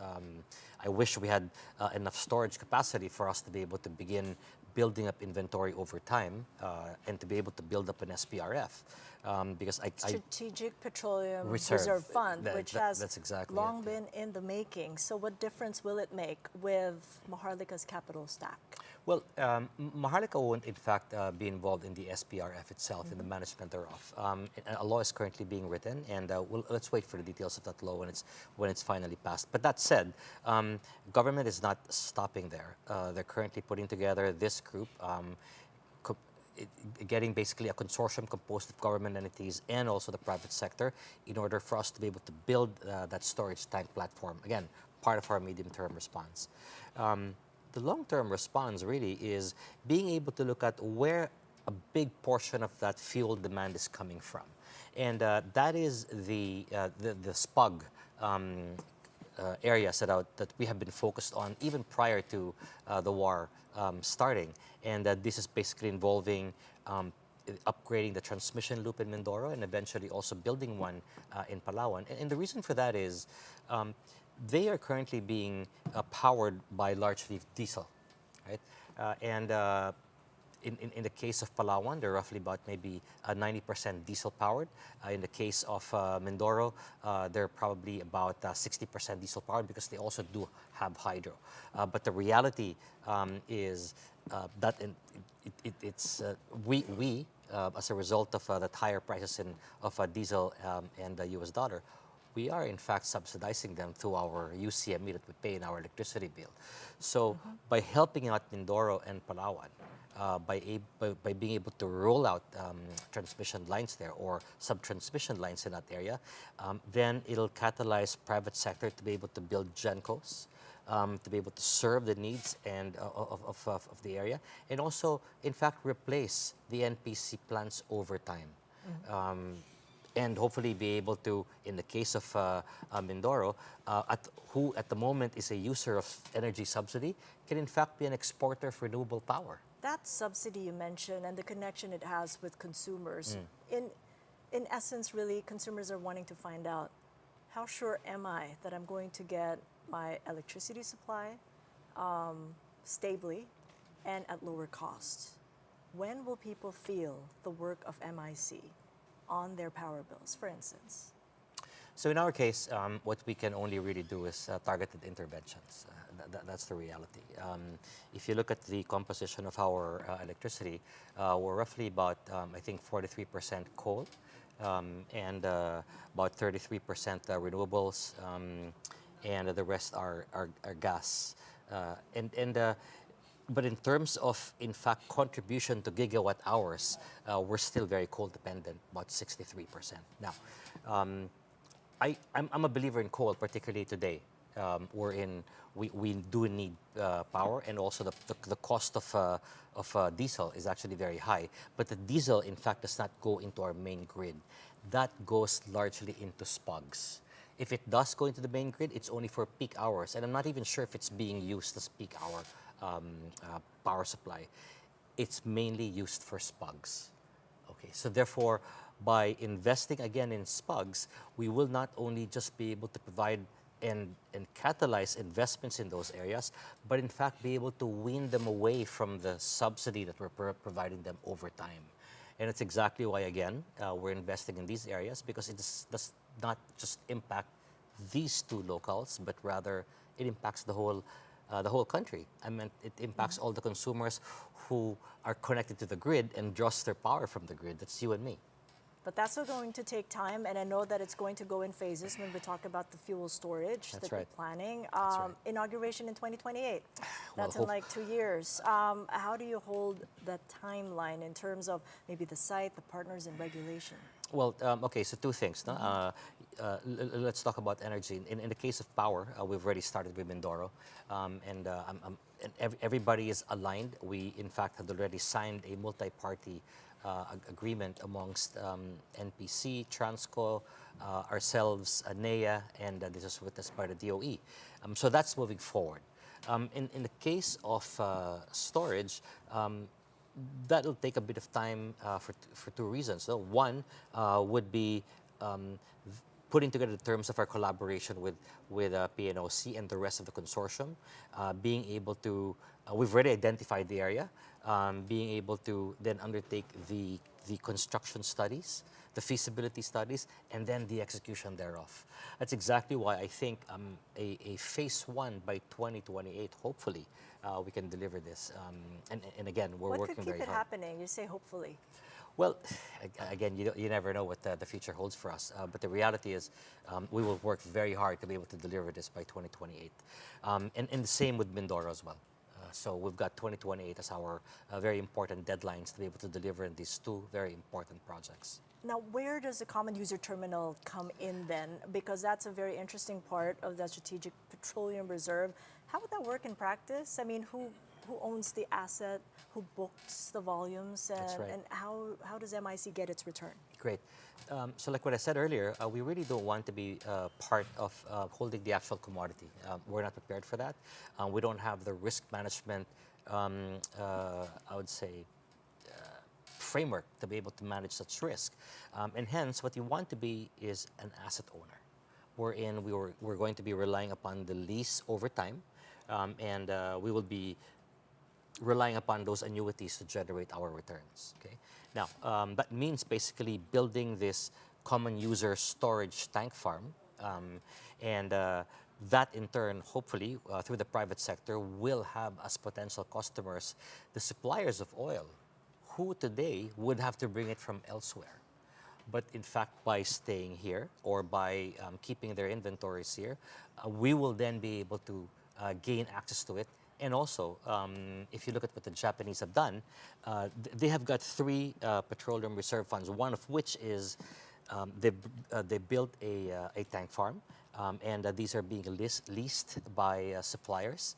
[SPEAKER 11] I wish we had enough storage capacity for us to be able to begin building up inventory over time and to be able to build up an SPRF. Because
[SPEAKER 9] Strategic Petroleum Reserve Fund, which has
[SPEAKER 11] that's exactly
[SPEAKER 9] long been in the making. So what difference will it make with Maharlika's capital stack?
[SPEAKER 11] Well, Maharlika won't, in fact, be involved in the SPRF itself, in the management thereof. A law is currently being written, and let's wait for the details of that law when it's finally passed. But that said, government is not stopping there. They're currently putting together this group, getting basically a consortium composed of government entities and also the private sector in order for us to be able to build that storage tank platform. Again, part of our medium-term response. The long-term response really is being able to look at where a big portion of that fuel demand is coming from. And that is the SPUG areas that we have been focused on even prior to the war starting. And this is basically involving upgrading the transmission loop in Mindoro and eventually also building one in Palawan. And the reason for that is they are currently being powered by largely diesel, right? In the case of Palawan, they're roughly about maybe 90% diesel powered. In the case of Mindoro, they're probably about 60% diesel powered because they also do have hydro. But the reality is that we as a result of the higher prices of diesel and the US dollar, we are in fact subsidizing them through our UCME that we pay in our electricity bill. So by helping out Mindoro and Palawan, by being able to roll out transmission lines there or sub-transmission lines in that area, then it'll catalyze private sector to be able to build GenCos, to be able to serve the needs of the area, and also, in fact, replace the NPC plants over time. And hopefully be able to, in the case of Mindoro, who at the moment is a user of energy subsidy, can in fact be an exporter of renewable power.
[SPEAKER 9] That subsidy you mentioned and the connection it has with consumers, in essence, really, consumers are wanting to find out, how sure am I that I'm going to get my electricity supply stably and at lower cost? When will people feel the work of MIC on their power bills, for instance?
[SPEAKER 11] So in our case, what we can only really do is targeted interventions. That's the reality. If you look at the composition of our electricity, we're roughly about, I think, 43% coal and about 33% renewables, and the rest are gas. But in terms of, in fact, contribution to gigawatt hours, we're still very coal dependent, about 63%. Now, I'm a believer in coal, particularly today. We do need power, and also the cost of diesel is actually very high. But the diesel, in fact, does not go into our main grid. That goes largely into SPUGs. If it does go into the main grid, it's only for peak hours, and I'm not even sure if it's being used as peak hour power supply. It's mainly used for SPUGs. Okay, so therefore, by investing again in SPUGs, we will not only just be able to provide and catalyze investments in those areas, but in fact be able to wean them away from the subsidy that we're providing them over time. And it's exactly why, again, we're investing in these areas, because it does not just impact these two locales, but rather it impacts the whole country. I mean, it impacts all the consumers who are connected to the grid and draws their power from the grid. That's you and me.
[SPEAKER 9] But that's still going to take time, and I know that it's going to go in phases when we talk about the fuel storage
[SPEAKER 11] That's
[SPEAKER 9] that
[SPEAKER 11] right.
[SPEAKER 9] we're planning.
[SPEAKER 11] Right.
[SPEAKER 9] Inauguration in 2028.
[SPEAKER 11] Well,
[SPEAKER 9] That's in like 2 years. How do you hold that timeline in terms of maybe the site, the partners, and regulation?
[SPEAKER 11] Well, okay, so two things. No? Let's talk about energy. In the case of power, we've already started with Mindoro, and everybody is aligned. We, in fact, had already signed a multi-party agreement amongst NPC, Transco, ourselves, NEA, and this is witnessed by the DOE. So that's moving forward. In the case of storage, that'll take a bit of time for two reasons. So one would be putting together the terms of our collaboration with PNOC and the rest of the consortium, being able to, we've already identified the area, being able to then undertake the construction studies, the feasibility studies, and then the execution thereof. That's exactly why I think a phase one by 2028, hopefully, we can deliver this. And again, we're working very hard.
[SPEAKER 9] What could keep it happening? You say hopefully.
[SPEAKER 11] Well, again, you never know what the future holds for us. But the reality is we will work very hard to be able to deliver this by 2028. And the same with Mindoro as well. So we've got 2028 as our very important deadlines to be able to deliver these two very important projects.
[SPEAKER 9] Now, where does the common user terminal come in then? Because that's a very interesting part of the Strategic Petroleum Reserve. How would that work in practice? I mean, who owns the asset? Who books the volumes?
[SPEAKER 11] That's right.
[SPEAKER 9] And how does MIC get its return?
[SPEAKER 11] Great. So like what I said earlier, we really don't want to be part of holding the actual commodity. We're not prepared for that. We don't have the risk management, I would say, framework to be able to manage such risk. And hence, what you want to be is an asset owner, wherein we're going to be relying upon the lease over time, and we will be relying upon those annuities to generate our returns. Okay. Now, that means basically building this common user storage tank farm, and that in turn, hopefully, through the private sector, will have as potential customers the suppliers of oil, who today would have to bring it from elsewhere. But in fact, by staying here or by keeping their inventories here, we will then be able to gain access to it. And also, if you look at what the Japanese have done, they have got three petroleum reserve funds, one of which is they built a tank farm, and these are being leased by suppliers,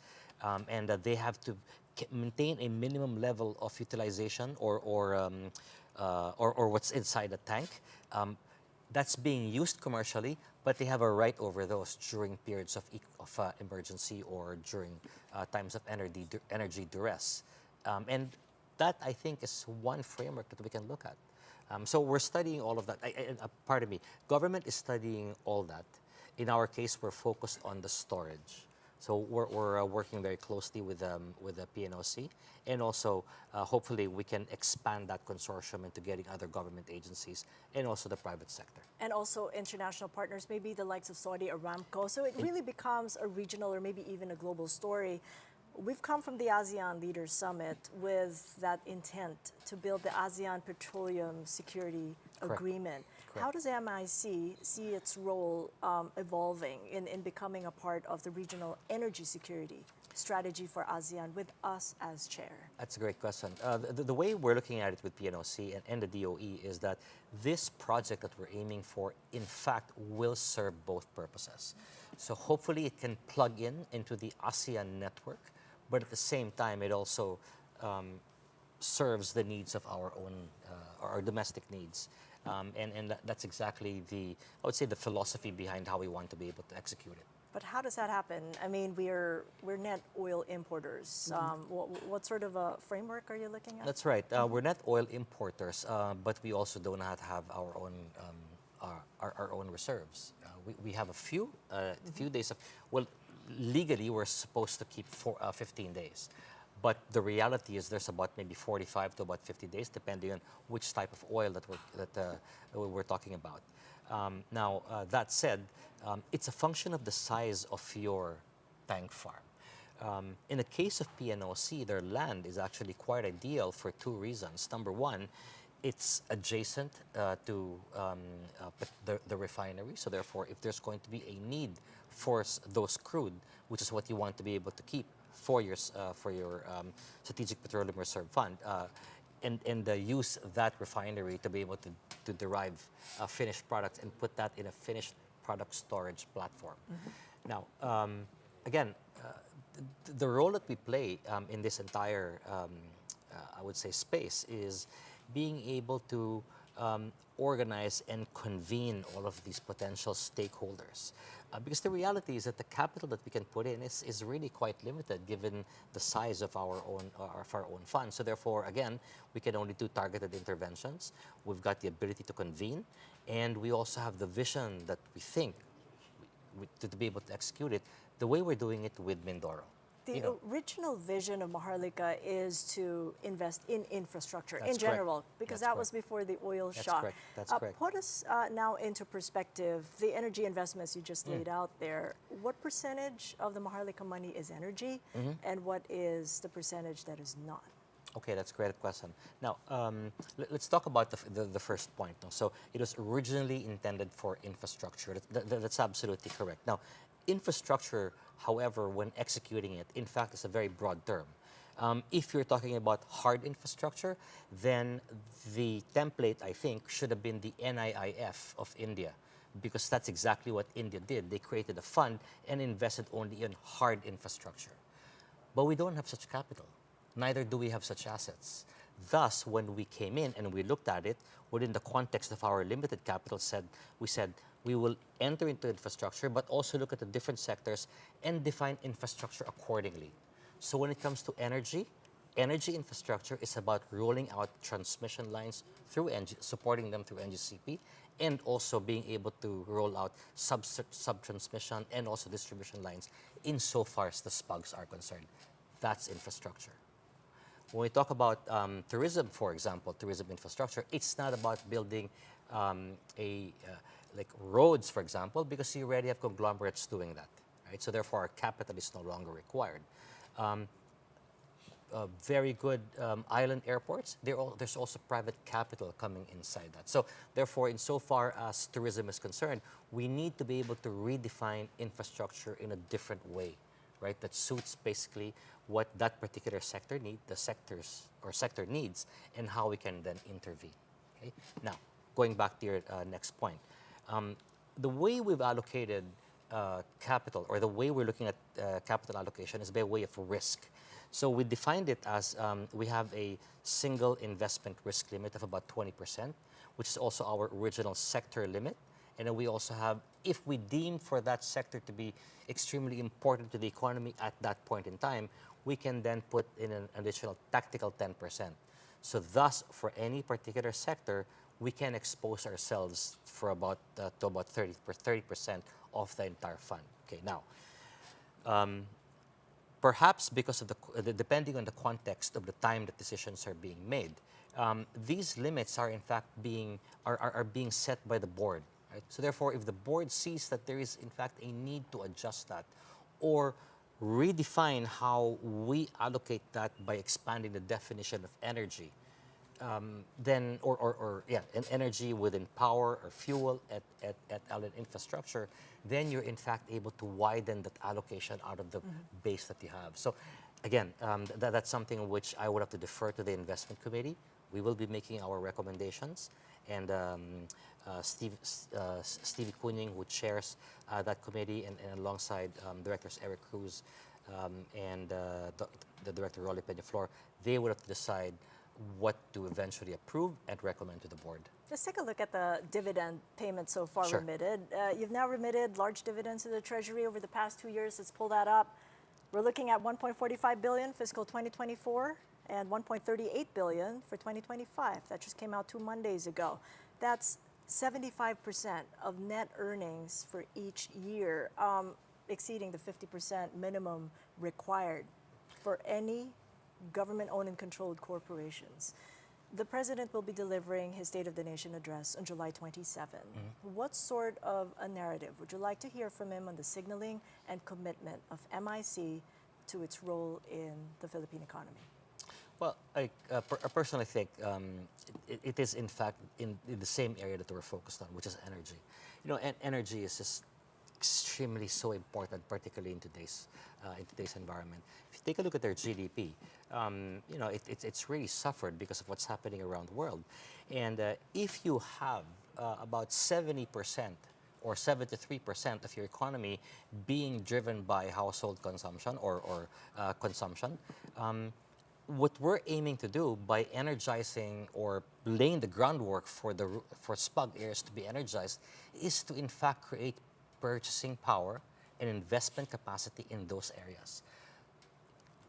[SPEAKER 11] and they have to maintain a minimum level of utilization or what's inside the tank. That's being used commercially, but they have a right over those during periods of emergency or during times of energy duress. And that, I think, is one framework that we can look at. So we're studying all of that. Pardon me, government is studying all that. In our case, we're focused on the storage. So we're working very closely with the PNOC, and also hopefully we can expand that consortium into getting other government agencies and also the private sector.
[SPEAKER 9] And also international partners, maybe the likes of Saudi Aramco. So it really becomes a regional or maybe even a global story. We've come from the ASEAN Leaders Summit with that intent to build the ASEAN Petroleum Security Agreement.
[SPEAKER 11] Correct.
[SPEAKER 9] How does MIC see its role evolving in becoming a part of the regional energy security strategy for ASEAN with us as chair?
[SPEAKER 11] That's a great question. The way we're looking at it with PNOC and the DOE is that this project that we're aiming for, in fact, will serve both purposes. So hopefully it can plug in into the ASEAN network, but at the same time, it also serves the needs of our own, our domestic needs. And that's exactly I would say, the philosophy behind how we want to be able to execute it.
[SPEAKER 9] But how does that happen? I mean, we're net oil importers. What sort of a framework are you looking at?
[SPEAKER 11] That's right. We're not oil importers, but we also do not have our own reserves. We have a few days of, well, legally we're supposed to keep 15 days. But the reality is there's about maybe 45 to about 50 days, depending on which type of oil that we're talking about. Now, that said, it's a function of the size of your tank farm. In the case of PNOC, their land is actually quite ideal for two reasons. Number one, it's adjacent to the refinery, so therefore, if there's going to be a need for those crude, which is what you want to be able to keep for your Strategic Petroleum Reserve Fund, and use that refinery to be able to derive finished products and put that in a finished product storage platform. Now, again, the role that we play in this entire, I would say, space is being able to organize and convene all of these potential stakeholders. Because the reality is that the capital that we can put in is really quite limited given the size of our own fund. So therefore, again, we can only do targeted interventions. We've got the ability to convene, and we also have the vision that we think to be able to execute it the way we're doing it with Mindoro.
[SPEAKER 9] The original vision of Maharlika is to invest in infrastructure
[SPEAKER 11] That's
[SPEAKER 9] in general,
[SPEAKER 11] correct.
[SPEAKER 9] because
[SPEAKER 11] That's
[SPEAKER 9] that was
[SPEAKER 11] correct.
[SPEAKER 9] before the oil
[SPEAKER 11] That's
[SPEAKER 9] shock.
[SPEAKER 11] correct. That's correct.
[SPEAKER 9] Put us now into perspective, the energy investments you just laid out there. What percentage of the Maharlika money is energy, and what is the percentage that is not?
[SPEAKER 11] Okay, that's a great question. Now, let's talk about the first point. So it was originally intended for infrastructure. That's absolutely correct. Now, infrastructure, however, when executing it, in fact, is a very broad term. If you're talking about hard infrastructure, then the template, I think, should have been the NIIF of India, because that's exactly what India did. They created a fund and invested only in hard infrastructure. But we don't have such capital. Neither do we have such assets. Thus, when we came in and we looked at it within the context of our limited capital, we said we will enter into infrastructure, but also look at the different sectors and define infrastructure accordingly. So when it comes to energy infrastructure is about rolling out transmission lines through supporting them through NGCP, and also being able to roll out sub-transmission and also distribution lines insofar as the SPUGs are concerned. That's infrastructure. When we talk about tourism, for example, tourism infrastructure, it's not about building like roads, for example, because you already have conglomerates doing that, right? So therefore, our capital is no longer required. Very good island airports, there's also private capital coming inside that. So therefore, insofar as tourism is concerned, we need to be able to redefine infrastructure in a different way, right? That suits basically what that particular sector sector needs, and how we can then intervene. Okay. Now, going back to your next point, the way we've allocated capital, or the way we're looking at capital allocation, is by way of risk. So we defined it as we have a single investment risk limit of about 20%, which is also our original sector limit. And then we also have, if we deem for that sector to be extremely important to the economy at that point in time, we can then put in an additional tactical 10%. So thus, for any particular sector, we can expose ourselves for about to about 30% of the entire fund. Okay, now, Perhaps because of depending on the context of the time that decisions are being made, these limits are in fact are being set by the board. Right? So therefore, if the board sees that there is in fact a need to adjust that, or redefine how we allocate that by expanding the definition of energy, then and energy within power or fuel at LN infrastructure, then you're in fact able to widen that allocation out of the base that you have. So again, that's something which I would have to defer to the investment committee. We will be making our recommendations, and Stevie Kuning, who chairs that committee, and alongside directors Eric Cruz and the director Rolly Peñaflor, they would have to decide what to eventually approve and recommend to the board.
[SPEAKER 9] Let's take a look at the dividend payments so far
[SPEAKER 11] Sure.
[SPEAKER 9] remitted. You've now remitted large dividends to the Treasury over the past 2 years. Let's pull that up. We're looking at 1.45 billion fiscal 2024 and 1.38 billion for 2025. That just came out 2 Mondays ago. That's 75% of net earnings for each year, exceeding the 50% minimum required for any government-owned and controlled corporations. The president will be delivering his State of the Nation address on July 27. What sort of a narrative would you like to hear from him on the signaling and commitment of MIC to its role in the Philippine economy?
[SPEAKER 11] Well, I personally think it is in fact in the same area that we're focused on, which is energy. You know, energy is just extremely so important, particularly in today's environment. If you take a look at their GDP, you know, it's really suffered because of what's happening around the world. And if you have about 70% or 73% of your economy being driven by household consumption or consumption, what we're aiming to do by energizing or laying the groundwork for SPUG areas to be energized is to in fact create purchasing power and investment capacity in those areas.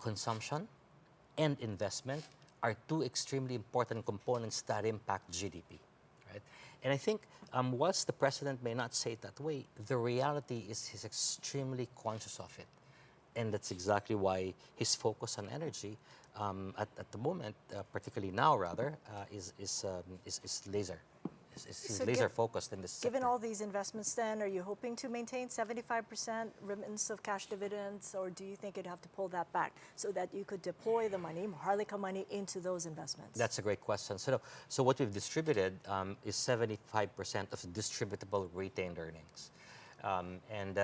[SPEAKER 11] Consumption and investment are two extremely important components that impact GDP, right? And I think whilst the president may not say it that way, the reality is he's extremely conscious of it. And that's exactly why his focus on energy at the moment, particularly now rather, is laser. He's laser focused in this
[SPEAKER 9] Given
[SPEAKER 11] sector.
[SPEAKER 9] all these investments then, are you hoping to maintain 75% remittance of cash dividends, or do you think you'd have to pull that back so that you could deploy the money, Maharlika money, into those investments?
[SPEAKER 11] That's a great question. So what we've distributed is 75% of distributable retained earnings. And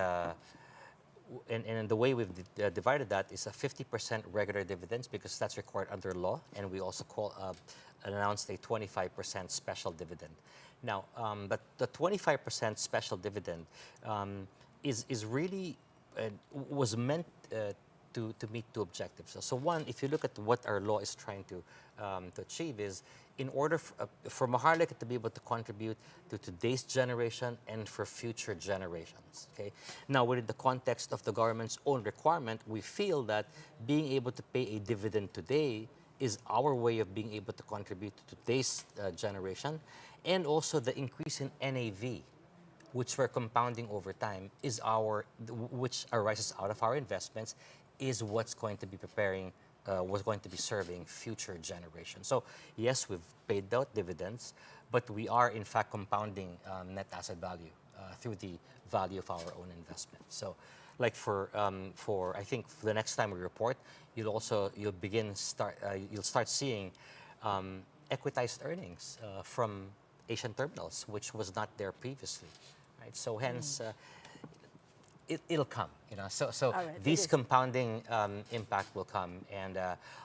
[SPEAKER 11] the way we've divided that is a 50% regular dividends because that's required under law, and we also announced a 25% special dividend. Now, but the 25% special dividend is really was meant to meet two objectives. So one, if you look at what our law is trying to achieve, is in order for Maharlika to be able to contribute to today's generation and for future generations. Okay. Now, within the context of the government's own requirement, we feel that being able to pay a dividend today is our way of being able to contribute to today's generation, and also the increase in NAV, which we're compounding over time, is which arises out of our investments, is what's going to be preparing, what's going to be serving future generations. So yes, we've paid out dividends, but we are in fact compounding net asset value through the value of our own investment. So, like for I think for the next time we report, you'll start seeing equitized earnings from Asian terminals, which was not there previously, right? So hence, it'll come, you know. So
[SPEAKER 9] right,
[SPEAKER 11] these compounding impact will come, and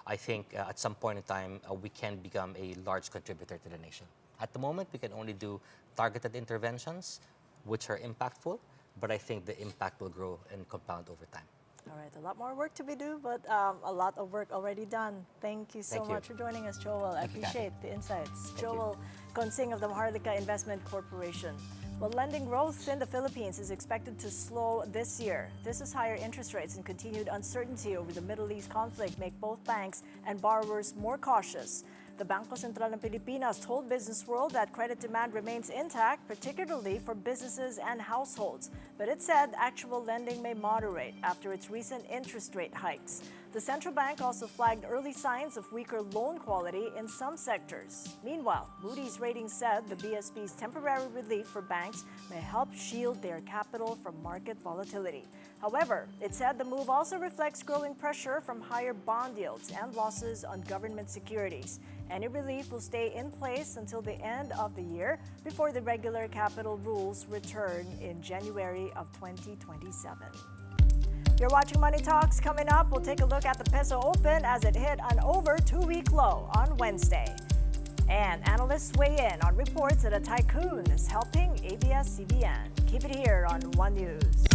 [SPEAKER 11] I think at some point in time we can become a large contributor to the nation. At the moment, we can only do targeted interventions, which are impactful, but I think the impact will grow and compound over time.
[SPEAKER 9] All right, a lot more work to be done, but a lot of work already done. Thank you so much for joining us, Joel. I appreciate the insights. Joel Consing of the Maharlika Investment Corporation. Well, lending growth in the Philippines is expected to slow this year. This is higher interest rates and continued uncertainty over the Middle East conflict make both banks and borrowers more cautious. The Bangko Sentral ng Pilipinas told Business World that credit demand remains intact, particularly for businesses and households. But it said actual lending may moderate after its recent interest rate hikes. The central bank also flagged early signs of weaker loan quality in some sectors. Meanwhile, Moody's ratings said the BSP's temporary relief for banks may help shield their capital from market volatility. However, it said the move also reflects growing pressure from higher bond yields and losses on government securities. Any relief will stay in place until the end of the year before the regular capital rules return in January of 2027. You're watching Money Talks. Coming up, we'll take a look at the peso open as it hit an over 2-week low on Wednesday. And analysts weigh in on reports that a tycoon is helping ABS-CBN. Keep it here on One News.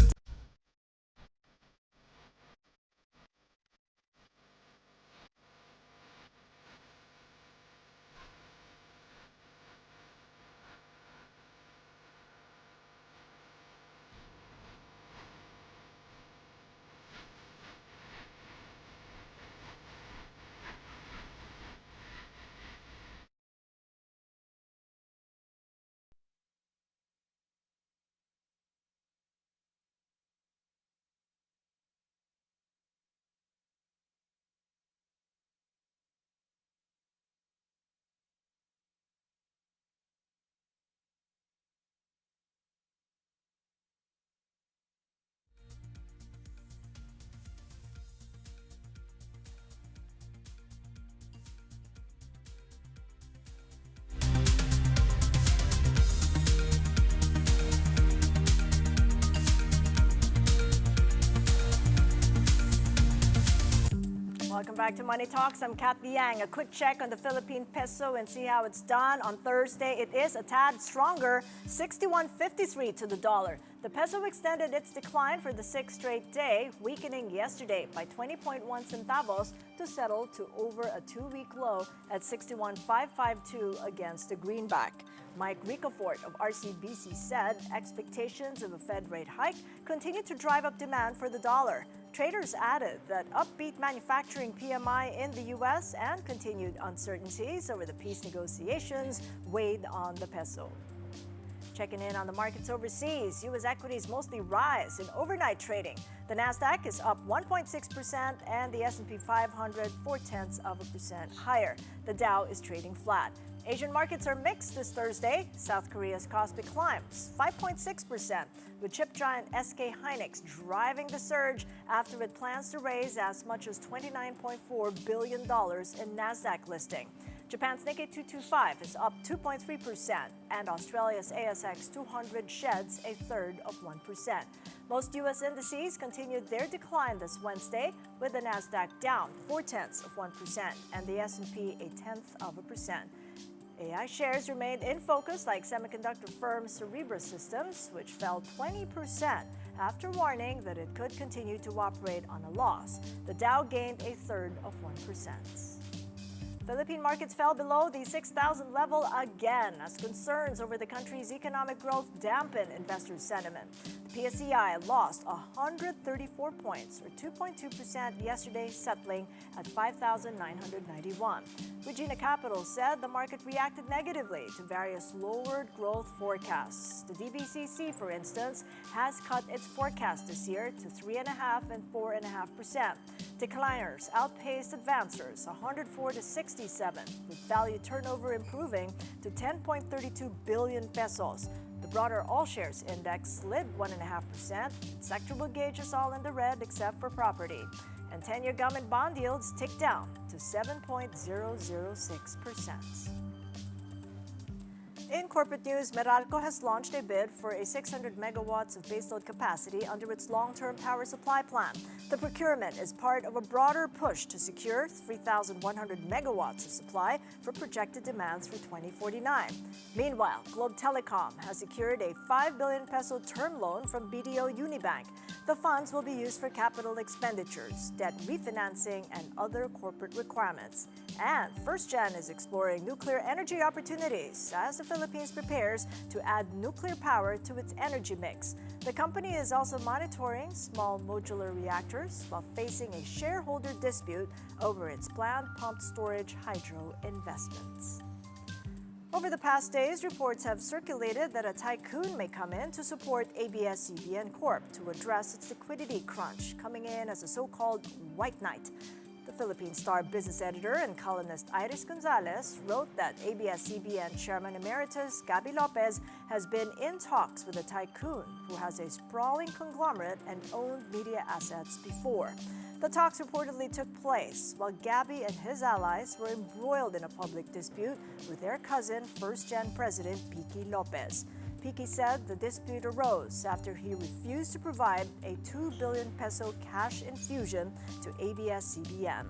[SPEAKER 9] Welcome back to Money Talks. I'm Kat Liang. A quick check on the Philippine peso and see how it's done. On Thursday, it is a tad stronger, 61.53 to the dollar. The peso extended its decline for the 6th straight day, weakening yesterday by 20.1 centavos to settle to over a 2-week low at 61.552 against the greenback. Mike Ricafort of RCBC said expectations of a Fed rate hike continue to drive up demand for the dollar. Traders added that upbeat manufacturing PMI in the U.S. and continued uncertainties over the peace negotiations weighed on the peso. Checking in on the markets overseas, U.S. equities mostly rise in overnight trading. The Nasdaq is up 1.6% and the S&P 500 0.4% higher. The Dow is trading flat. Asian markets are mixed this Thursday. South Korea's Kospi climbs 5.6%, with chip giant SK Hynix driving the surge after it plans to raise as much as $29.4 billion in Nasdaq listing. Japan's Nikkei 225 is up 2.3%, and Australia's ASX 200 sheds a third of 1%. Most U.S. indices continued their decline this Wednesday, with the Nasdaq down 0.4% and the S&P 0.1%. AI shares remained in focus, like semiconductor firm Cerebras Systems, which fell 20% after warning that it could continue to operate on a loss. The Dow gained a third of 1%. Philippine markets fell below the 6,000 level again as concerns over the country's economic growth dampened investor sentiment. The PSEI lost 134 points, or 2.2% yesterday, settling at 5,991. Regina Capital said the market reacted negatively to various lowered growth forecasts. The DBCC, for instance, has cut its forecast this year to 3.5% and 4.5%. Decliners outpaced advancers 104 to 67, with value turnover improving to 10.32 billion pesos. The broader all-shares index slid 1.5%. Sectoral gauges all in the red except for property. And 10-year government bond yields ticked down to 7.006%. In corporate news, Meralco has launched a bid for a 600 megawatts of baseload capacity under its long-term power supply plan. The procurement is part of a broader push to secure 3,100 megawatts of supply for projected demand through 2049. Meanwhile, Globe Telecom has secured a 5 billion peso term loan from BDO Unibank. The funds will be used for capital expenditures, debt refinancing, and other corporate requirements. And FirstGen is exploring nuclear energy opportunities as the Philippines Philippines prepares to add nuclear power to its energy mix. The company is also monitoring small modular reactors while facing a shareholder dispute over its planned pumped storage hydro investments. Over the past days, reports have circulated that a tycoon may come in to support ABS-CBN Corp to address its liquidity crunch, coming in as a so-called white knight. The Philippine Star business editor and columnist Iris Gonzalez wrote that ABS-CBN Chairman Emeritus Gabby Lopez has been in talks with a tycoon who has a sprawling conglomerate and owned media assets before. The talks reportedly took place while Gabby and his allies were embroiled in a public dispute with their cousin, first-gen President Piqui Lopez. Piqui said the dispute arose after he refused to provide a 2 billion peso cash infusion to ABS-CBN.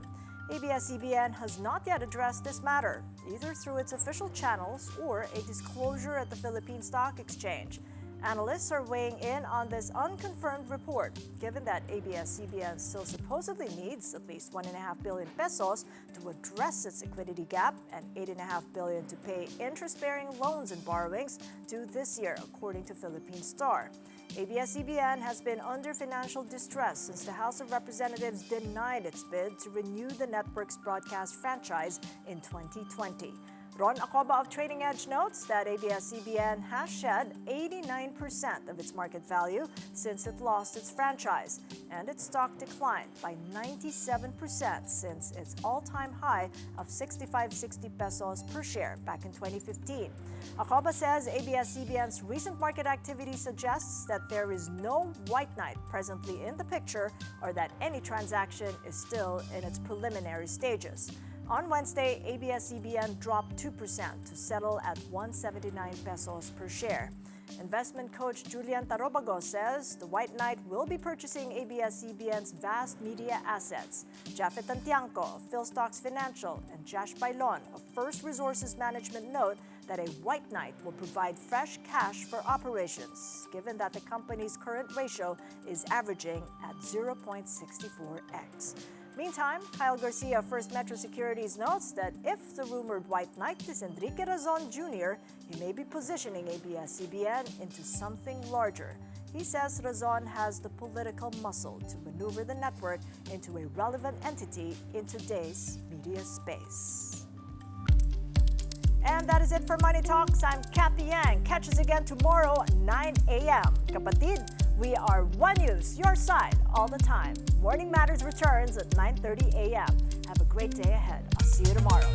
[SPEAKER 9] ABS-CBN has not yet addressed this matter, either through its official channels or a disclosure at the Philippine Stock Exchange. Analysts are weighing in on this unconfirmed report, given that ABS-CBN still supposedly needs at least 1.5 billion pesos to address its liquidity gap and 8.5 billion to pay interest-bearing loans and borrowings due this year, according to Philippine Star. ABS-CBN has been under financial distress since the House of Representatives denied its bid to renew the network's broadcast franchise in 2020. Ron Acoba of Trading Edge notes that ABS-CBN has shed 89% of its market value since it lost its franchise, and its stock declined by 97% since its all-time high of 65.60 pesos per share back in 2015. Acoba says ABS-CBN's recent market activity suggests that there is no white knight presently in the picture or that any transaction is still in its preliminary stages. On Wednesday, ABS-CBN dropped 2% to settle at 179 pesos per share. Investment coach Julian Tarobago says the White Knight will be purchasing ABS-CBN's vast media assets. Jafet Tantiangco of Philstocks Financial and Josh Bailon of First Resources Management note that a White Knight will provide fresh cash for operations, given that the company's current ratio is averaging at 0.64x. Meantime, Kyle Garcia of First Metro Securities notes that if the rumored White Knight is Enrique Razon Jr., he may be positioning ABS-CBN into something larger. He says Razon has the political muscle to maneuver the network into a relevant entity in today's media space. And that is it for Money Talks. I'm Kathy Yang. Catch us again tomorrow at 9 a.m. Kapatid, we are One News, your side, all the time. Morning Matters returns at 9:30 a.m. Have a great day ahead. I'll see you tomorrow.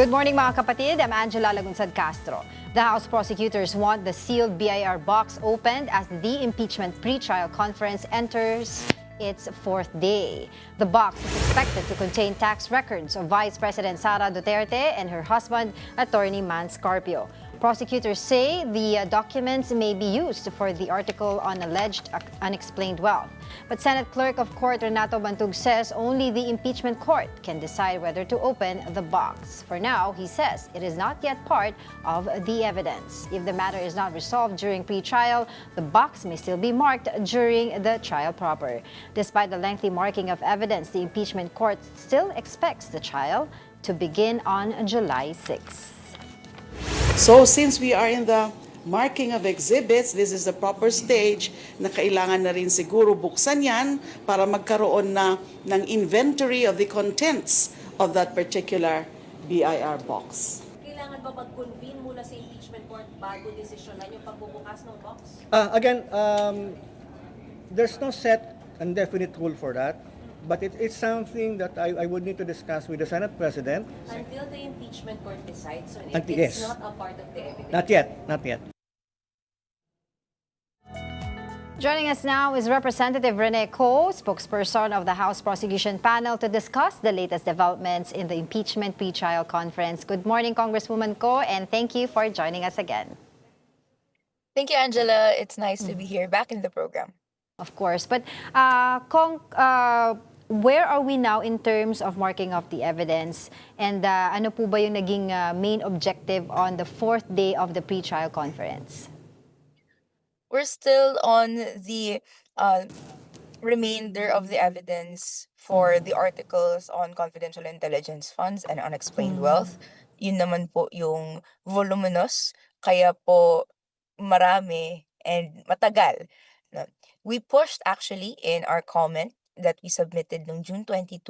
[SPEAKER 3] Good morning mga kapatid, I'm Angela Lagunsad Castro. The House prosecutors want the sealed BIR box opened as the impeachment pre-trial conference enters its fourth day. The box is expected to contain tax records of Vice President Sara Duterte and her husband, Attorney Man Scarpio. Prosecutors say the documents may be used for the article on alleged unexplained wealth. But Senate Clerk of Court Renato Bantug says only the impeachment court can decide whether to open the box. For now, he says it is not yet part of the evidence. If the matter is not resolved during pre-trial, the box may still be marked during the trial proper. Despite the lengthy marking of evidence, the impeachment court still expects the trial to begin on July 6.
[SPEAKER 12] So since we are in the marking of exhibits, this is the proper stage na kailangan na rin siguro buksan yan para magkaroon na ng inventory of the contents of that particular BIR box.
[SPEAKER 13] Kailangan ba mag-convene muna sa impeachment court bago desisyonan yung pagbubukas ng box?
[SPEAKER 14] Again, there's no set and definite rule for that. But it's something that I would need to discuss with the Senate President.
[SPEAKER 13] Until the impeachment court decides, so
[SPEAKER 14] Yes.
[SPEAKER 13] it's not a part of the evidence?
[SPEAKER 14] Not yet.
[SPEAKER 3] Joining us now is Representative Rene Co, spokesperson of the House Prosecution Panel, to discuss the latest developments in the impeachment pre-trial conference. Good morning, Congresswoman Co, and thank you for joining us again.
[SPEAKER 15] Thank you, Angela. It's nice to be here back in the program.
[SPEAKER 3] Of course. But, Kong, where are we now in terms of marking of the evidence? And ano po ba yung naging main objective on the fourth day of the pre-trial conference?
[SPEAKER 15] We're still on the remainder of the evidence for the articles on confidential intelligence funds and unexplained wealth. Yun naman po yung voluminous, kaya po marami and matagal. No? We pushed actually in our comment that we submitted noong June 22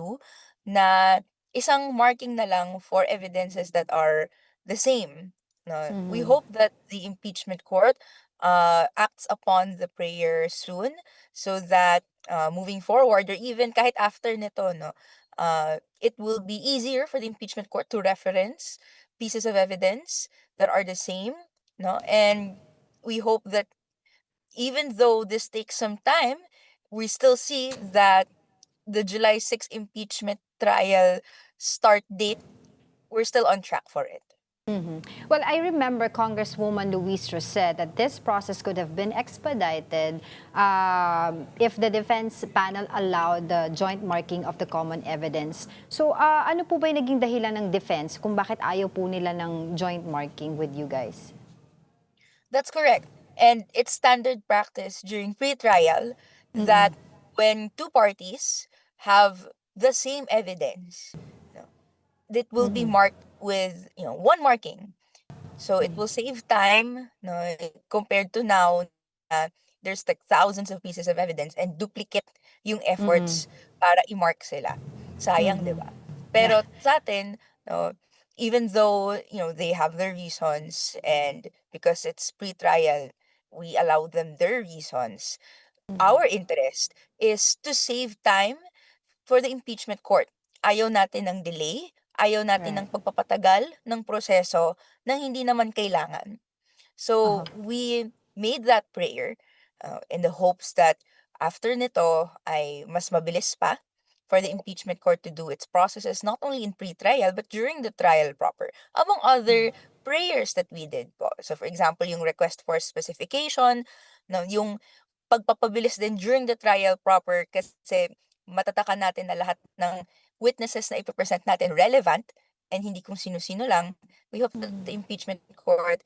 [SPEAKER 15] na isang marking na lang for evidences that are the same. No? We hope that the impeachment court acts upon the prayer soon so that moving forward or even kahit after nito, no, it will be easier for the impeachment court to reference pieces of evidence that are the same. No? And we hope that even though this takes some time, we still see that the July 6 impeachment trial start date, we're still on track for it.
[SPEAKER 3] Well, I remember Congresswoman Luis said that this process could have been expedited if the defense panel allowed the joint marking of the common evidence. So, ano po ba yung naging dahilan ng defense kung bakit ayaw po nila ng joint marking with you guys?
[SPEAKER 15] That's correct. And it's standard practice during pre-trial that when two parties have the same evidence, it will be marked with one marking. So it will save time, no, compared to now. There's like thousands of pieces of evidence and duplicate yung efforts para i-mark sila. Sayang, di ba? Pero sa atin, no, even though they have their reasons and because it's pre-trial, we allow them their reasons. Our interest is to save time for the impeachment court. Ayaw natin ng delay, ayaw natin ng pagpapatagal ng proseso na hindi naman kailangan. So we made that prayer in the hopes that after nito ay mas mabilis pa for the impeachment court to do its processes not only in pre-trial but during the trial proper. Among other prayers that we did po. So for example, yung request for specification, no, yung pagpapabilis din during the trial proper kasi matatakan natin na lahat ng witnesses na ipipresent natin relevant and hindi kung sino-sino lang. We hope that the impeachment court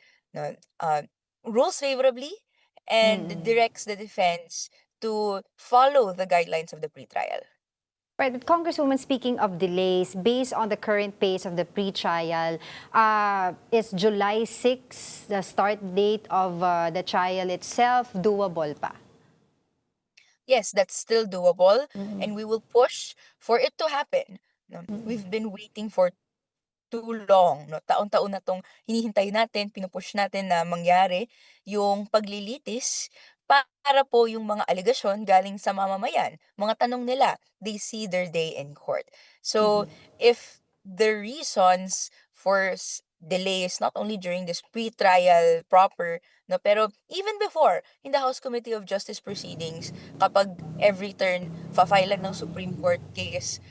[SPEAKER 15] rules favorably and directs the defense to follow the guidelines of the pre-trial.
[SPEAKER 3] Right, but Congresswoman, speaking of delays, based on the current pace of the pre-trial, is July 6, the start date of the trial itself, doable pa?
[SPEAKER 15] Yes, that's still doable and we will push for it to happen. No? We've been waiting for too long. No? Taon-taon na tong hinihintay natin, pinupush natin na mangyari yung paglilitis para po yung mga alegasyon galing sa mamamayan. Mga tanong nila, they see their day in court. So, if the reasons for delays not only during this pre-trial proper, no, pero even before in the House Committee of Justice proceedings, kapag every turn fa-file lang ng Supreme Court case,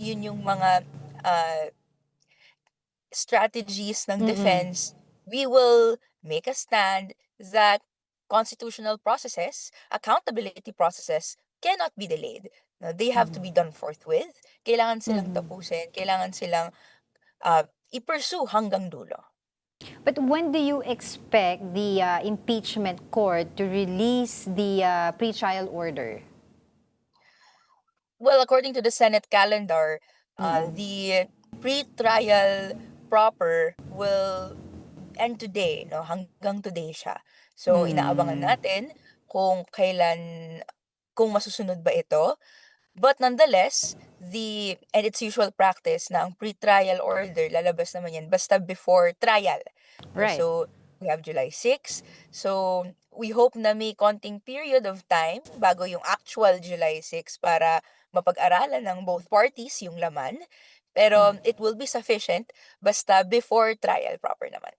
[SPEAKER 15] yun yung mga uh, strategies ng defense, we will make a stand that constitutional processes, accountability processes, cannot be delayed. No, they have to be done forthwith. Kailangan silang tapusin, kailangan silang i-pursue hanggang dulo.
[SPEAKER 3] But when do you expect the impeachment court to release the pre-trial order?
[SPEAKER 15] Well, according to the Senate calendar, the pre-trial proper will end today, no? Hanggang today siya. So, inaabangan natin kung kung masusunod ba ito. But nonetheless, and it's usual practice na ang pre-trial order, lalabas naman yan basta before trial. No?
[SPEAKER 3] Right.
[SPEAKER 15] So, we have July 6. So, we hope na may konting period of time bago yung actual July 6 para mapag-aralan ng both parties yung laman. Pero it will be sufficient basta before trial proper naman.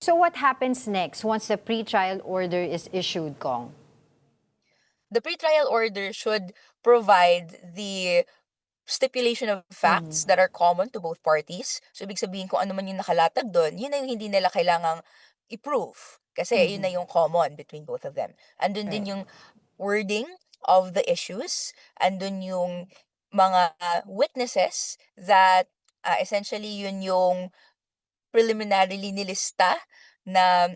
[SPEAKER 3] So what happens next once the pre-trial order is issued, Kong?
[SPEAKER 15] The pre-trial order should provide the stipulation of facts that are common to both parties. So, ibig sabihin kung ano man yung nakalatag doon, yun na yung hindi nila kailangang i-prove. Kasi yun na yung common between both of them. Andun din yung wording of the issues. Andun yung mga witnesses that essentially yun yung preliminarily nilista na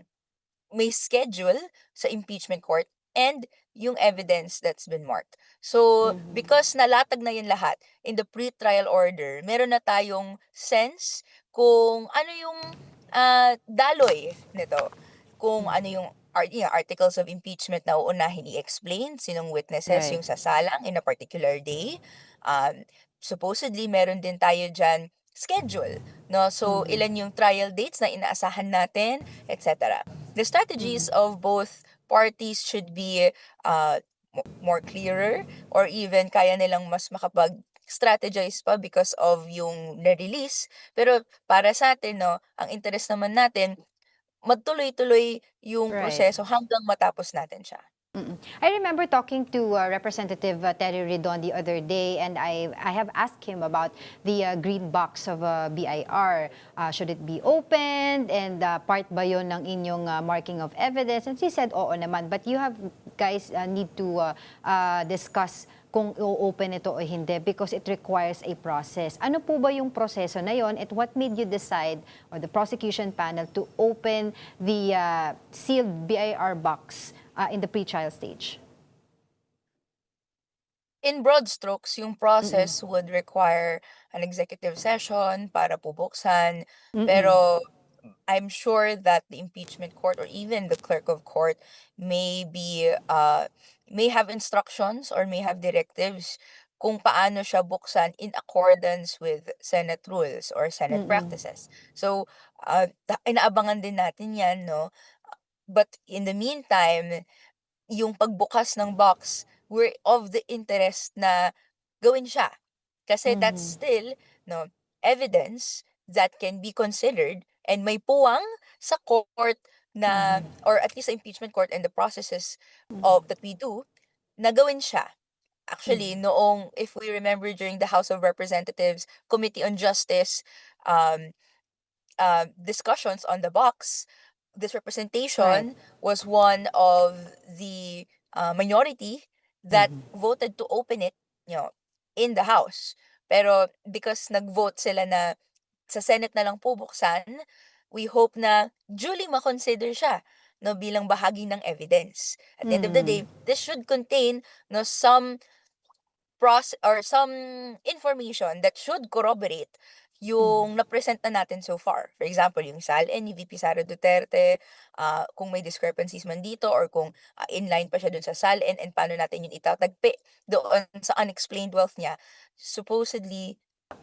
[SPEAKER 15] may schedule sa impeachment court and yung evidence that's been marked. So, because nalatag na yun lahat in the pre-trial order, meron na tayong sense kung ano yung daloy nito. Kung ano yung articles of impeachment na uunahin i-explain, sinong witnesses
[SPEAKER 3] Right.
[SPEAKER 15] yung sasalang in a particular day. Supposedly, meron din tayo dyan schedule, no? So, ilan yung trial dates na inaasahan natin, etc. The strategies of both parties should be more clearer, or even kaya nilang mas makapag-strategize pa because of yung na-release. Pero para sa atin, no, ang interest naman natin, magtuloy-tuloy yung
[SPEAKER 3] Right.
[SPEAKER 15] proseso hanggang matapos natin siya.
[SPEAKER 3] I remember talking to Representative Terry Ridon the other day, and I have asked him about the green box of BIR. Should it be opened, and part ba yun ng inyong marking of evidence? And he said, oo naman. But you have guys need to discuss kung i-open ito o hindi because it requires a process. Ano po ba yung proseso na yon, and what made you decide, or the prosecution panel, to open the sealed BIR box in the pre-trial stage?
[SPEAKER 15] In broad strokes, yung process would require an executive session para pubuksan. Pero I'm sure that the impeachment court or even the clerk of court may have instructions or may have directives kung paano siya buksan in accordance with Senate rules or Senate practices. So, inaabangan din natin yan, no? But in the meantime, yung pagbukas ng box, we're of the interest na gawin siya. Kasi that's still, no, evidence that can be considered and may puwang sa court na, or at least sa impeachment court and the processes that we do, na gawin siya. Actually, noong, if we remember during the House of Representatives Committee on Justice discussions on the box, this representation was one of the minority that voted to open it, in the House. Pero because nag-vote sila na sa Senate na lang po buksan, we hope na duly ma-consider siya, no, bilang bahagi ng evidence. At the end of the day, this should contain, no, some information that should corroborate yung na-present na natin so far. For example, yung SALN ni VP Sara Duterte, kung may discrepancies man dito or kung inline pa siya dun sa SALN and paano natin yun itatagpi doon sa unexplained wealth niya. Supposedly,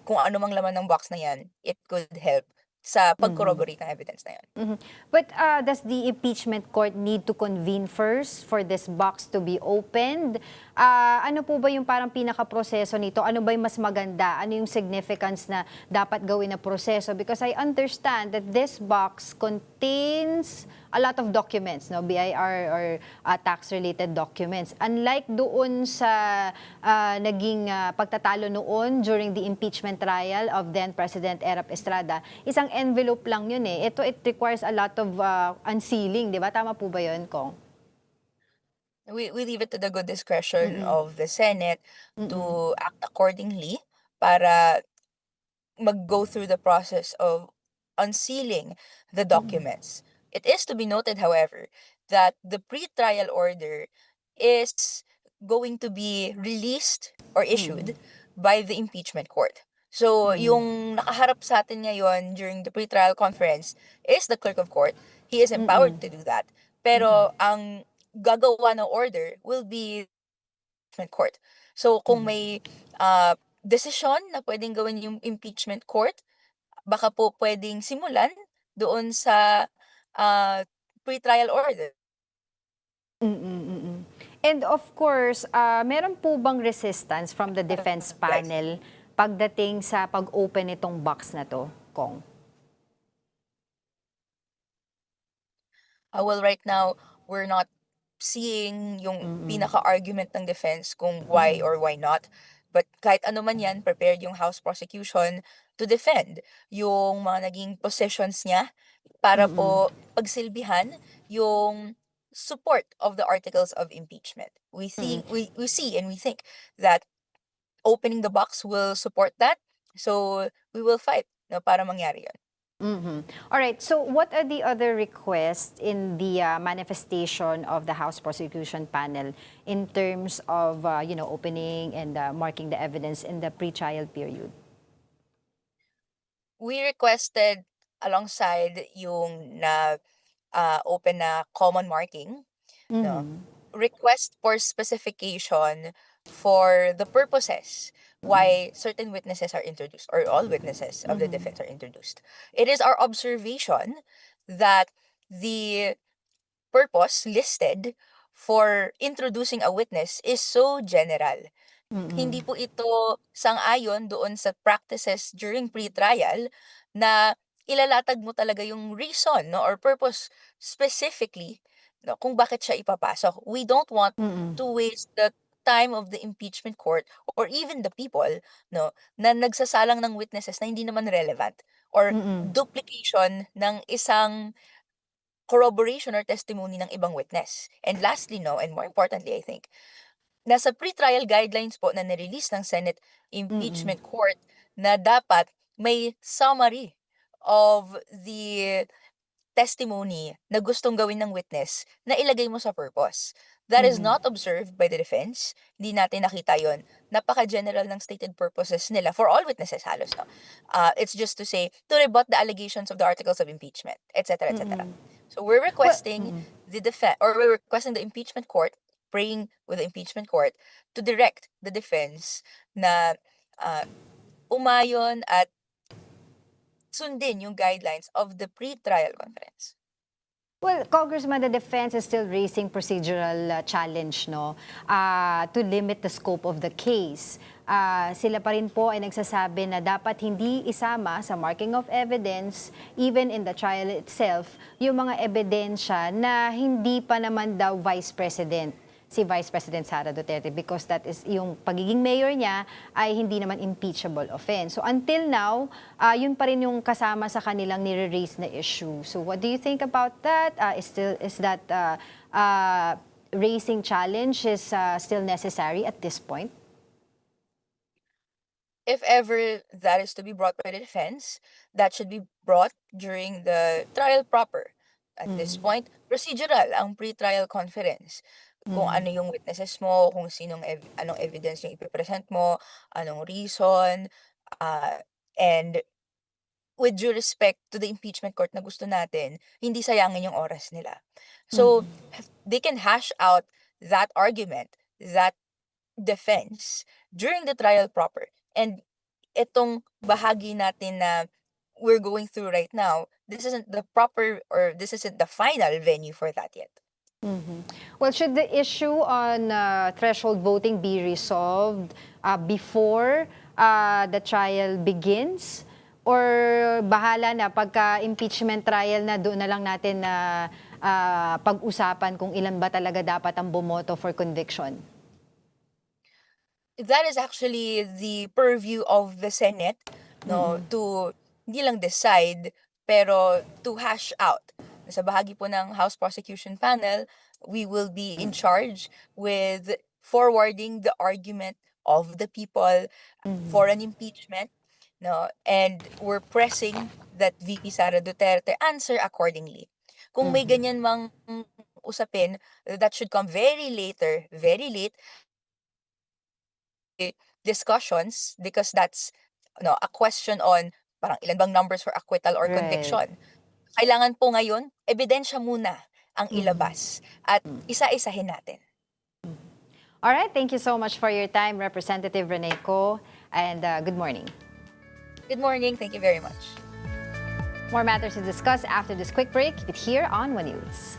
[SPEAKER 15] kung ano mang laman ng box na yan, it could help sa pag-corroborate ng evidence na yun.
[SPEAKER 3] But does the impeachment court need to convene first for this box to be opened? Ano po ba yung parang pinaka-proseso nito? Ano ba yung mas maganda? Ano yung significance na dapat gawin na proseso? Because I understand that this box contains a lot of documents, no, BIR or tax-related documents. Unlike doon sa naging pagtatalo noon during the impeachment trial of then President Erap Estrada, isang envelope lang yun eh. Ito, it requires a lot of unsealing, di ba? Tama po ba yun, Kong?
[SPEAKER 15] We leave it to the good discretion of the Senate to act accordingly para mag-go through the process of unsealing the documents. It is to be noted, however, that the pre-trial order is going to be released or issued by the impeachment court. So, yung nakaharap sa atin ngayon during the pre-trial conference is the clerk of court. He is empowered to do that. Pero ang gagawa ng order will be impeachment court. So, kung may desisyon na pwedeng gawin yung impeachment court, baka po pwedeng simulan doon sa pre-trial order.
[SPEAKER 3] And of course, meron po bang resistance from the defense panel pagdating sa pag-open itong box na to, Kong?
[SPEAKER 15] Well, right now, we're not seeing yung pinaka-argument ng defense kung why or why not. But kahit ano man yan, prepared yung House prosecution to defend yung mga naging positions niya para po pagsilbihan yung support of the articles of impeachment. We see and we think that opening the box will support that. So we will fight para mangyari yun.
[SPEAKER 3] All right, so what are the other requests in the manifestation of the House prosecution panel in terms of opening and marking the evidence in the pre-trial period?
[SPEAKER 15] We requested alongside yung na open na common marking, no, request for specification for the purposes why certain witnesses are introduced or all witnesses of the defense are introduced. It is our observation that the purpose listed for introducing a witness is so general. Hindi po ito sang-ayon doon sa practices during pre-trial na ilalatag mo talaga yung reason, no, or purpose specifically, no, kung bakit siya ipapasok. We don't want to waste the time of the impeachment court or even the people, no, na nagsasalang ng witnesses na hindi naman relevant or duplication ng isang corroboration or testimony ng ibang witness. And lastly, no, and more importantly, I think, nasa pre-trial guidelines po na nirelease ng Senate Impeachment Court na dapat may summary of the testimony na gustong gawin ng witness na ilagay mo sa purpose. That is not observed by the defense. Hindi natin nakita yon. Napaka-general ng stated purposes nila for all witnesses halos. No? It's just to say, to rebut the allegations of the articles of impeachment, etc., etc. So we're requesting we're requesting the impeachment court, praying with the impeachment court to direct the defense na umayon at sundin yung guidelines of the pre-trial conference.
[SPEAKER 3] Well, Congressman, the defense is still raising procedural challenge, no, to limit the scope of the case. Sila pa rin po ay nagsasabi na dapat hindi isama sa marking of evidence, even in the trial itself, yung mga ebidensya na hindi pa naman daw Vice President, si Vice President Sara Duterte, because that is yung pagiging mayor niya ay hindi naman impeachable offense. So until now, yun pa rin yung kasama sa kanilang nire-raise na issue. So what do you think about that? Is that raising challenge is still necessary at this point?
[SPEAKER 15] If ever that is to be brought by the defense, that should be brought during the trial proper. At this point, procedural ang pre-trial conference. Kung ano yung witnesses mo, kung anong evidence yung ipipresent mo, anong reason, and with due respect to the impeachment court na gusto natin, hindi sayangin yung oras nila. So, they can hash out that argument, that defense, during the trial proper. And itong bahagi natin na we're going through right now, this isn't the proper or this isn't the final venue for that yet.
[SPEAKER 3] Well, should the issue on threshold voting be resolved before the trial begins? Or bahala na pagka impeachment trial na doon na lang natin na pag-usapan kung ilan ba talaga dapat ang bumoto for conviction?
[SPEAKER 15] That is actually the purview of the Senate, no, to hindi lang decide pero to hash out. Sa bahagi po ng House Prosecution Panel, we will be in charge with forwarding the argument of the people for an impeachment, no, and we're pressing that VP Sara Duterte answer accordingly. Kung may ganyan mang usapin, that should come very late discussions, because that's a question on parang ilan bang numbers for acquittal or
[SPEAKER 3] Right.
[SPEAKER 15] conviction. Kailangan po ngayon, ebidensya muna ang ilabas at isa-isahin natin.
[SPEAKER 3] All right, thank you so much for your time, Representative Reneco, and good morning.
[SPEAKER 15] Good morning. Thank you very much.
[SPEAKER 3] More matters to discuss after this quick break. Keep it here on One News.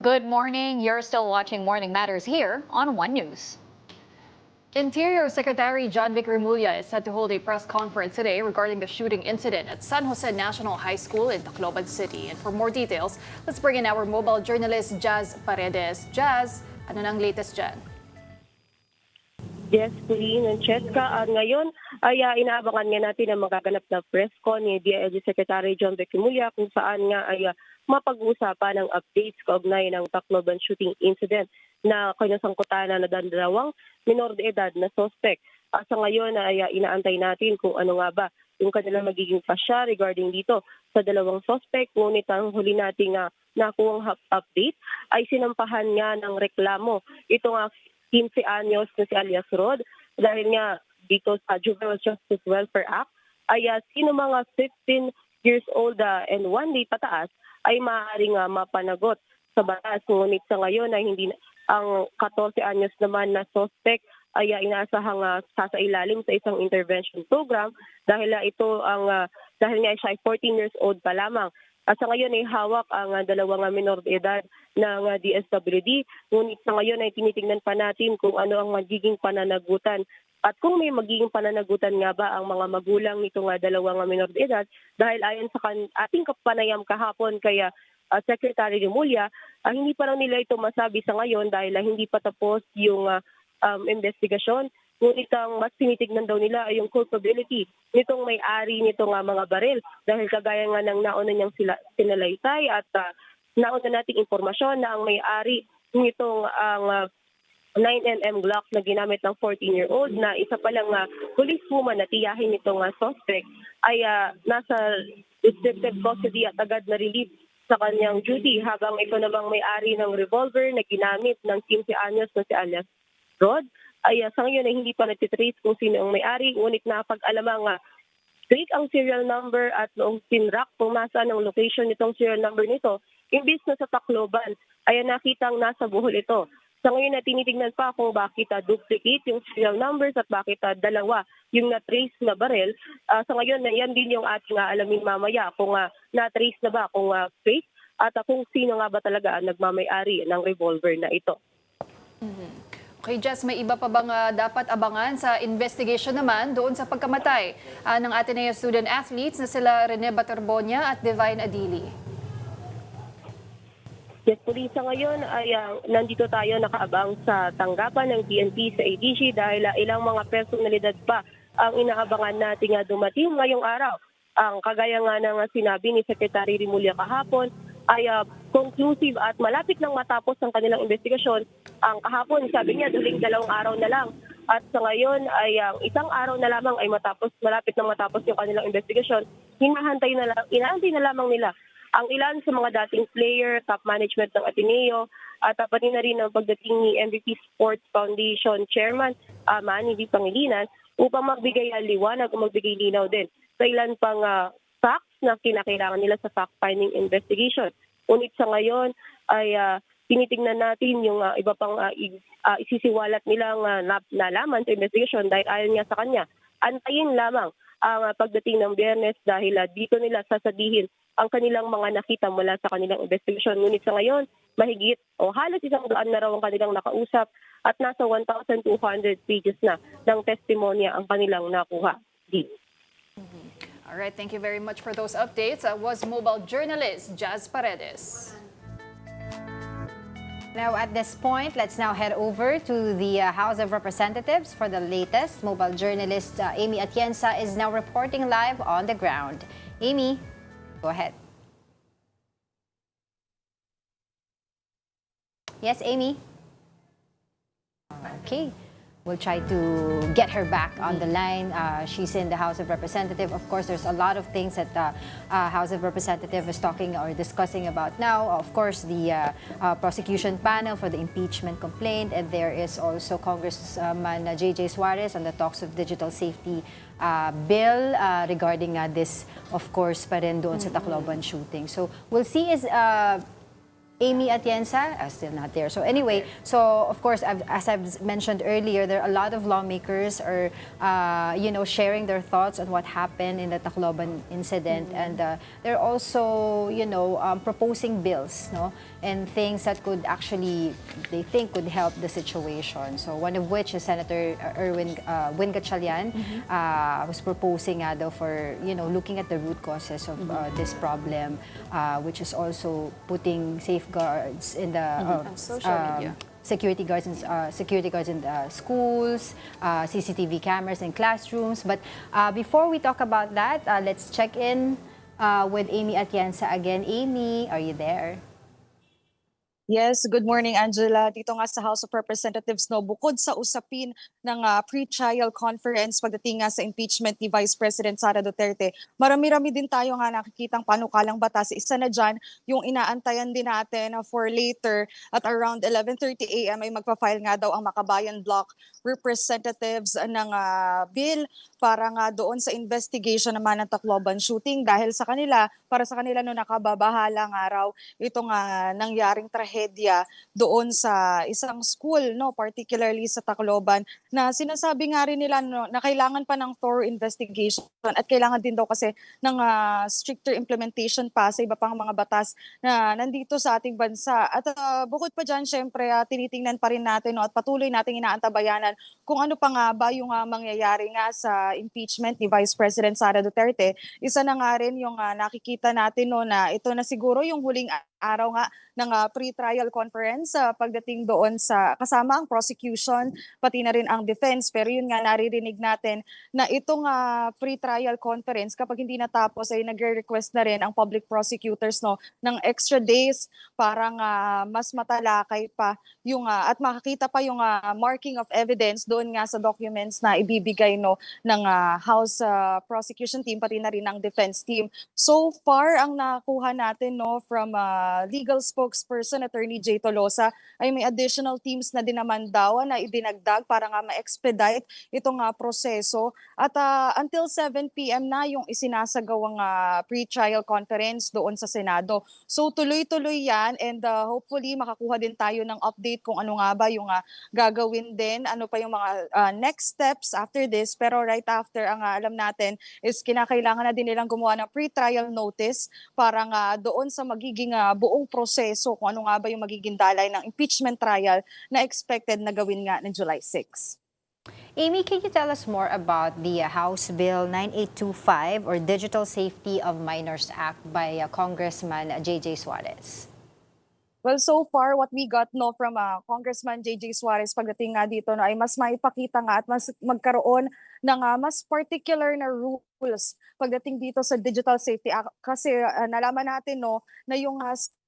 [SPEAKER 16] Good morning. You're still watching Morning Matters here on One News. Interior Secretary John Vic Remulla is set to hold a press conference today regarding the shooting incident at San Jose National High School in Tacloban City. And for more details, let's bring in our mobile journalist, Jazz Paredes. Jazz, ano nang latest dyan?
[SPEAKER 17] Yes, Pauline and Cheska. Ngayon ay inaabangan nga natin ang magaganap na press con ni DILG Secretary John Becimulya kung saan nga ay mapag-uusapan ng updates kaugnay ng Tacloban shooting incident na kinasangkutan na dalawang minor de edad na suspect. Sa ngayon ay inaantay natin kung ano nga ba yung kanilang magiging pasya regarding dito sa dalawang suspect. Ngunit ang huli nating nakuhang update ay sinampahan nga ng reklamo. Ito nga 15 anyos na si alias Rod dahil nga dito sa Juvenile Justice Welfare Act ay sino mga 15 years old and 1 day pataas ay maaaring mapanagot sa batas. Ngunit sa ngayon ay hindi ang 14 anyos naman na suspect ay inaasahang sasailalim sa isang intervention program dahil dahil nga siya ay 14 years old pa lamang. Sa ngayon ay hawak ang dalawang minor de edad ng DSWD. Ngunit sa ngayon ay tinitingnan pa natin kung ano ang magiging pananagutan. At kung may magiging pananagutan nga ba ang mga magulang nitong dalawang minor de edad dahil ayon sa ating kapanayam kahapon kaya Secretary Remulla, hindi pa raw nila ito masabi sa ngayon dahil hindi pa tapos yung investigasyon. Ngunit ang mas tinitignan daw nila ay yung culpability nitong may-ari nitong mga baril. Dahil kagaya nga ng nauna niyang sinalaysay at nauna nating impormasyon na ang may-ari nitong ang 9mm Glock na ginamit ng 14-year-old na isa pa lang policewoman na tiyahin nitong suspect ay nasa restricted custody at agad na release sa kanyang duty habang ito namang may-ari ng revolver na ginamit ng 15 anyos na si alias Rod ay sa ngayon ay hindi pa natitrace kung sino ang may-ari, ngunit napag-alamang straight ang serial number at noong tinrack kung nasaan ang location nitong serial number nito, imbis na sa Tacloban, ay nakitang nasa Bohol ito. Sa ngayon na tinitingnan pa kung bakit duplicate yung serial numbers at bakit dalawa yung na-trace na baril. Sa ngayon, yan din yung ating alamin mamaya kung na-trace na ba, kung fake at kung sino nga ba talaga ang nagmamay-ari ng revolver na ito.
[SPEAKER 2] Okay, Jess, may iba pa bang dapat abangan sa investigation naman doon sa pagkamatay ng Ateneo student athletes na sila Rene Baterbonia at Divine Adili?
[SPEAKER 17] Yes, Police, sa ngayon ay nandito tayo nakaabang sa tanggapan ng PNP sa ADG dahil ilang mga personalidad pa ang inaabangan nating dumating ngayong araw. Ang kagaya nga ng sinabi ni Secretary Remulla kahapon ay conclusive at malapit nang matapos ang kanilang investigasyon. Ang kahapon, sabi niya, duling 2 araw na lang. At sa ngayon ay 1 araw na lamang ay malapit nang matapos yung kanilang investigasyon. Inaantay na lamang nila ang ilan sa mga dating player, top management ng Ateneo, at pati na rin ang pagdating ni MVP Sports Foundation Chairman Manny V. Pangilinan upang magbigay liwanag o magbigay linaw din sa ilan pang facts na kinakailangan nila sa fact-finding investigation. Ngunit sa ngayon ay tinitingnan natin yung iba pang isisiwalat nilang nalaman sa investigation dahil ayon nga sa kanya, antayin lamang ang pagdating ng Biyernes dahil dito nila sasabihin ang kanilang mga nakita mula sa kanilang investigation. Ngunit sa ngayon, mahigit o halos 100 na raw ang kanilang nakausap at nasa 1,200 pages na ng testimonya ang kanilang nakuha.
[SPEAKER 2] All right, thank you very much for those updates. Was mobile journalist Jazz Paredes.
[SPEAKER 3] Now, at this point, let's now head over to the House of Representatives for the latest. Mobile journalist Amy Atienza is now reporting live on the ground. Amy, go ahead. Yes, Amy? Okay. We'll try to get her back on the line. She's in the House of Representatives. Of course, there's a lot of things that the House of Representatives is talking or discussing about now. Of course, the prosecution panel for the impeachment complaint. And there is also Congressman J.J. Suarez on the talks of digital safety bill regarding this, of course, pa rin doon sa Tacloban shooting. So we'll see is Amy Atienza still not there. So anyway, so of course, as I've mentioned earlier, there are a lot of lawmakers are, sharing their thoughts on what happened in the Tacloban incident, and they're also, proposing bills, no, and things that could actually, they think could help the situation. So one of which is Senator Win Gatchalian, was proposing though for, looking at the root causes of this problem, which is also putting safeguards in the
[SPEAKER 2] social media.
[SPEAKER 3] security guards in the schools, CCTV cameras in classrooms. But before we talk about that, let's check in with Amy Atienza again. Amy, are you there?
[SPEAKER 18] Yes, good morning Angela. Dito nga sa House of Representatives, no, bukod sa usapin ng pre-trial conference pagdating nga sa impeachment ni Vice President Sara Duterte, marami-rami din tayo nga nakikitang panukalang batas. Isa na dyan yung inaantayan din natin for later at around 11:30 a.m. ay magpa-file nga daw ang Makabayan Bloc representatives ng bill para nga doon sa investigation naman ng Tacloban shooting dahil sa kanila, para sa kanila no nakababahala nga raw itong nangyaring trahedya doon sa isang school, no, particularly sa Tacloban, na sinasabi nga rin nila no, na kailangan pa ng thorough investigation at kailangan din daw kasi ng stricter implementation pa sa iba pang mga batas na nandito sa ating bansa. At bukod pa dyan, syempre, tinitingnan pa rin natin no, at patuloy nating inaantabayanan kung ano pa nga ba yung mangyayari nga sa impeachment ni Vice President Sara Duterte. Isa na nga rin yung nakikita natin no, na ito na siguro yung huling araw nga ng pre-trial conference pagdating doon sa kasama ang prosecution pati na rin ang defense. Pero yun nga naririnig natin na itong pre-trial conference kapag hindi natapos ay nagre-request na rin ang public prosecutors no ng extra days para mas matalakay pa yung at makakita pa yung marking of evidence doon nga sa documents na ibibigay no ng House prosecution team pati na rin ng defense team. So far ang nakuha natin no from legal spokesperson Attorney J. Tolosa ay may additional teams na din naman daw na idinagdag para nga ma-expedite itong proseso at until 7 p.m. na yung isinasagawang pre-trial conference doon sa Senado. So tuloy-tuloy yan and hopefully makakuha din tayo ng update kung ano nga ba yung gagawin din, ano pa yung mga next steps after this. Pero right after ang alam natin is kinakailangan na din nilang gumawa ng pre-trial notice para nga doon sa magiging buong proseso kung ano nga ba yung magiging dalay ng impeachment trial na expected na gawin nga ng July 6.
[SPEAKER 3] Amy, can you tell us more about the House Bill 9825 or Digital Safety of Minors Act by Congressman J.J. Suarez?
[SPEAKER 18] Well, so far, what we got no from Congressman J.J. Suarez pagdating nga dito no, ay mas maipakita nga at mas magkaroon ng mas particular na rules pagdating dito sa Digital Safety Act. Kasi nalaman natin no, na yung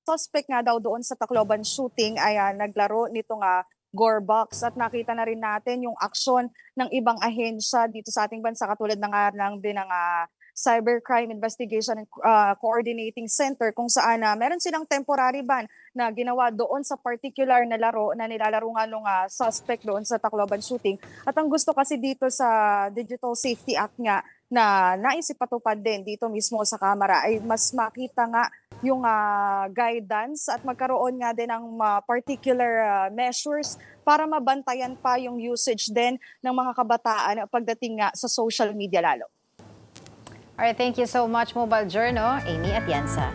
[SPEAKER 18] suspect nga daw doon sa Tacloban shooting ay naglaro nitong Gore Box at nakita na rin natin yung aksyon ng ibang ahensya dito sa ating bansa katulad ng Cybercrime Investigation and Coordinating Center kung saan meron silang temporary ban na ginawa doon sa particular na laro na nilalaro nga nung suspect doon sa Tacloban shooting. At ang gusto kasi dito sa Digital Safety Act nga na naisipatupad din dito mismo sa Kamara ay mas makita nga yung guidance at magkaroon nga din ng particular measures para mabantayan pa yung usage din ng mga kabataan pagdating nga sa social media lalo.
[SPEAKER 3] Alright, thank you so much, Mobile Journal, Amy Atienza.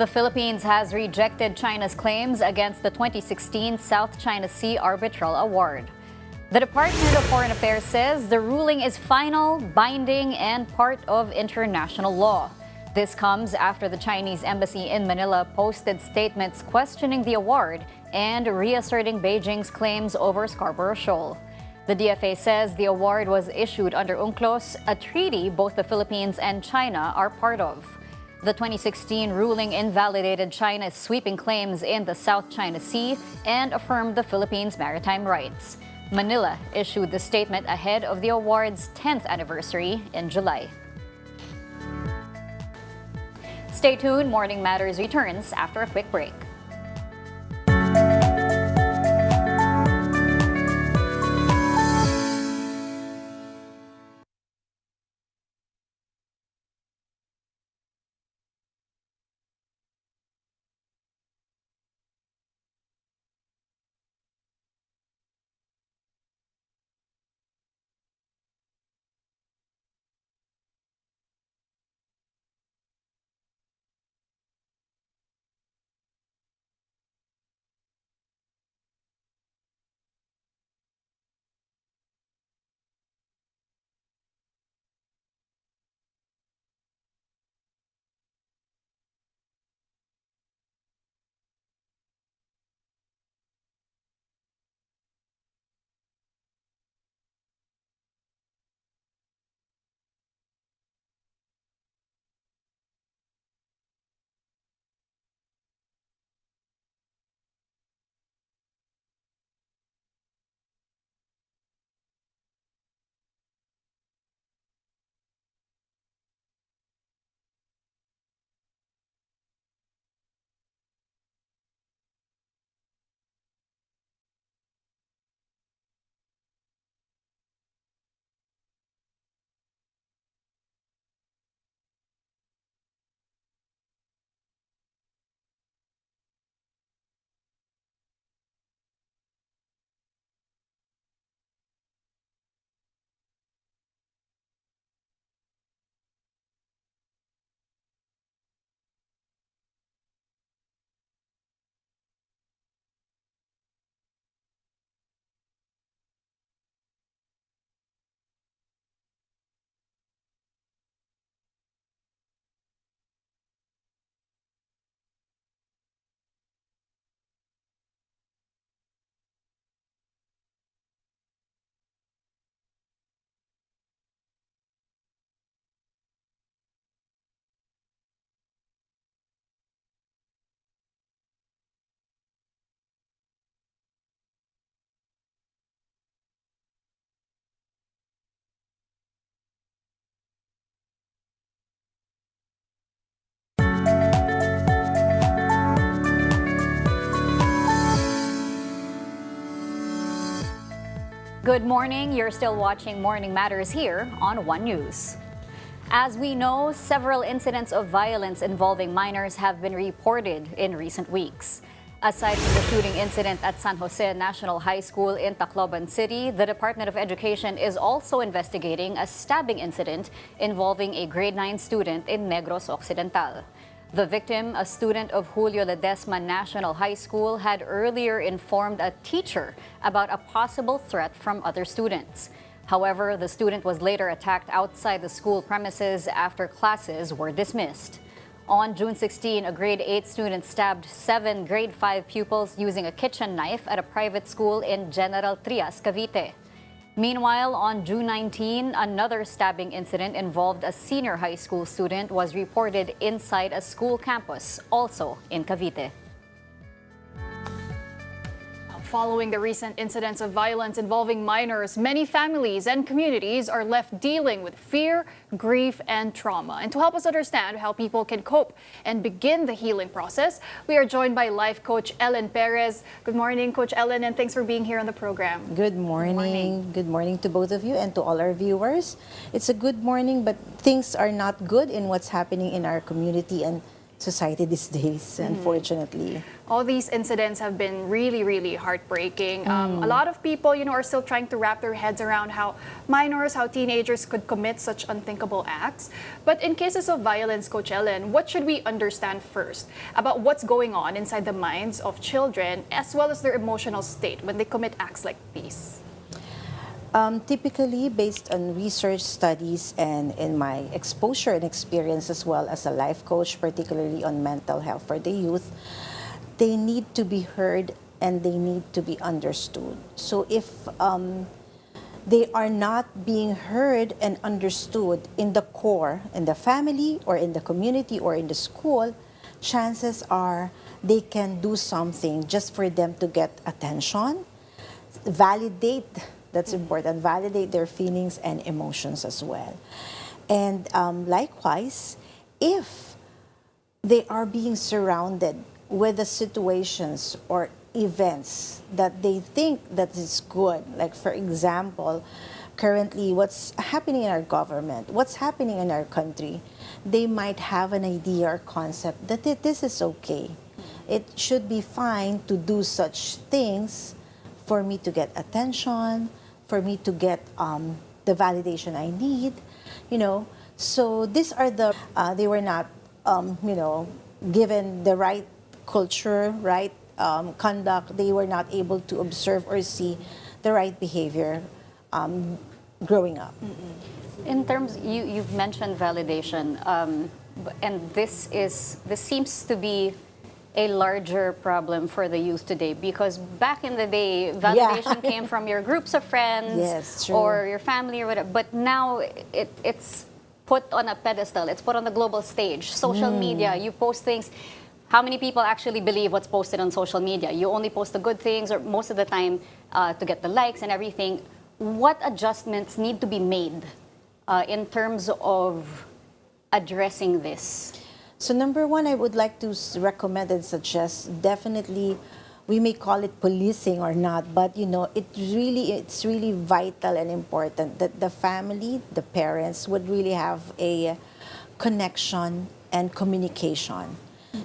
[SPEAKER 1] The Philippines has rejected China's claims against the 2016 South China Sea Arbitral Award. The Department of Foreign Affairs says the ruling is final, binding, and part of international law. This comes after the Chinese embassy in Manila posted statements questioning the award and reasserting Beijing's claims over Scarborough Shoal. The DFA says the award was issued under UNCLOS, a treaty both the Philippines and China are part of. The 2016 ruling invalidated China's sweeping claims in the South China Sea and affirmed the Philippines' maritime rights. Manila issued the statement ahead of the award's 10th anniversary in July. Stay tuned, Morning Matters returns after a quick break. Good morning. You're still watching Morning Matters here on One News. As we know, several incidents of violence involving minors have been reported in recent weeks. Aside from the shooting incident at San Jose National High School in Tacloban City, the Department of Education is also investigating a stabbing incident involving a grade 9 student in Negros Occidental. The victim, a student of Julio Ledesma National High School, had earlier informed a teacher about a possible threat from other students. However, the student was later attacked outside the school premises after classes were dismissed. On June 16, a grade 8 student stabbed 7 grade 5 pupils using a kitchen knife at a private school in General Trias, Cavite. Meanwhile, on June 19, another stabbing incident involved a senior high school student was reported inside a school campus, also in Cavite.
[SPEAKER 16] Following the recent incidents of violence involving minors, many families and communities are left dealing with fear, grief, and trauma. And to help us understand how people can cope and begin the healing process, we are joined by life coach Ellen Perez. Good morning, Coach Ellen, and thanks for being here on the program.
[SPEAKER 19] Good morning. Good morning to both of you and to all our viewers. It's a good morning, but things are not good in what's happening in our community and society these days, unfortunately.
[SPEAKER 16] All these incidents have been really, really heartbreaking. A lot of people, are still trying to wrap their heads around how minors, how teenagers could commit such unthinkable acts. But in cases of violence, Coach Ellen, what should we understand first about what's going on inside the minds of children as well as their emotional state when they commit acts like these?
[SPEAKER 19] Typically, based on research studies and in my exposure and experience as well as a life coach, particularly on mental health for the youth, they need to be heard and they need to be understood. So if they are not being heard and understood in the core, in the family or in the community or in the school, chances are they can do something just for them to get attention, validate. That's important. Validate their feelings and emotions as well. And likewise, if they are being surrounded with the situations or events that they think that is good, like for example, currently what's happening in our government, what's happening in our country, they might have an idea or concept that this is okay. It should be fine to do such things for me to get attention, for me to get the validation I need, So these are they were not, given the right culture, right conduct. They were not able to observe or see the right behavior growing up.
[SPEAKER 1] In terms, you've mentioned validation, and this seems to be a larger problem for the youth today, because back in the day, validation came from your groups of friends or your family or whatever, but now it's put on a pedestal, it's put on the global stage. Social media, you post things. How many people actually believe what's posted on social media? You only post the good things, or most of the time to get the likes and everything. What adjustments need to be made in terms of addressing this?
[SPEAKER 19] So number one, I would like to recommend and suggest, definitely, we may call it policing or not, but it's really vital and important that the family, the parents would really have a connection and communication.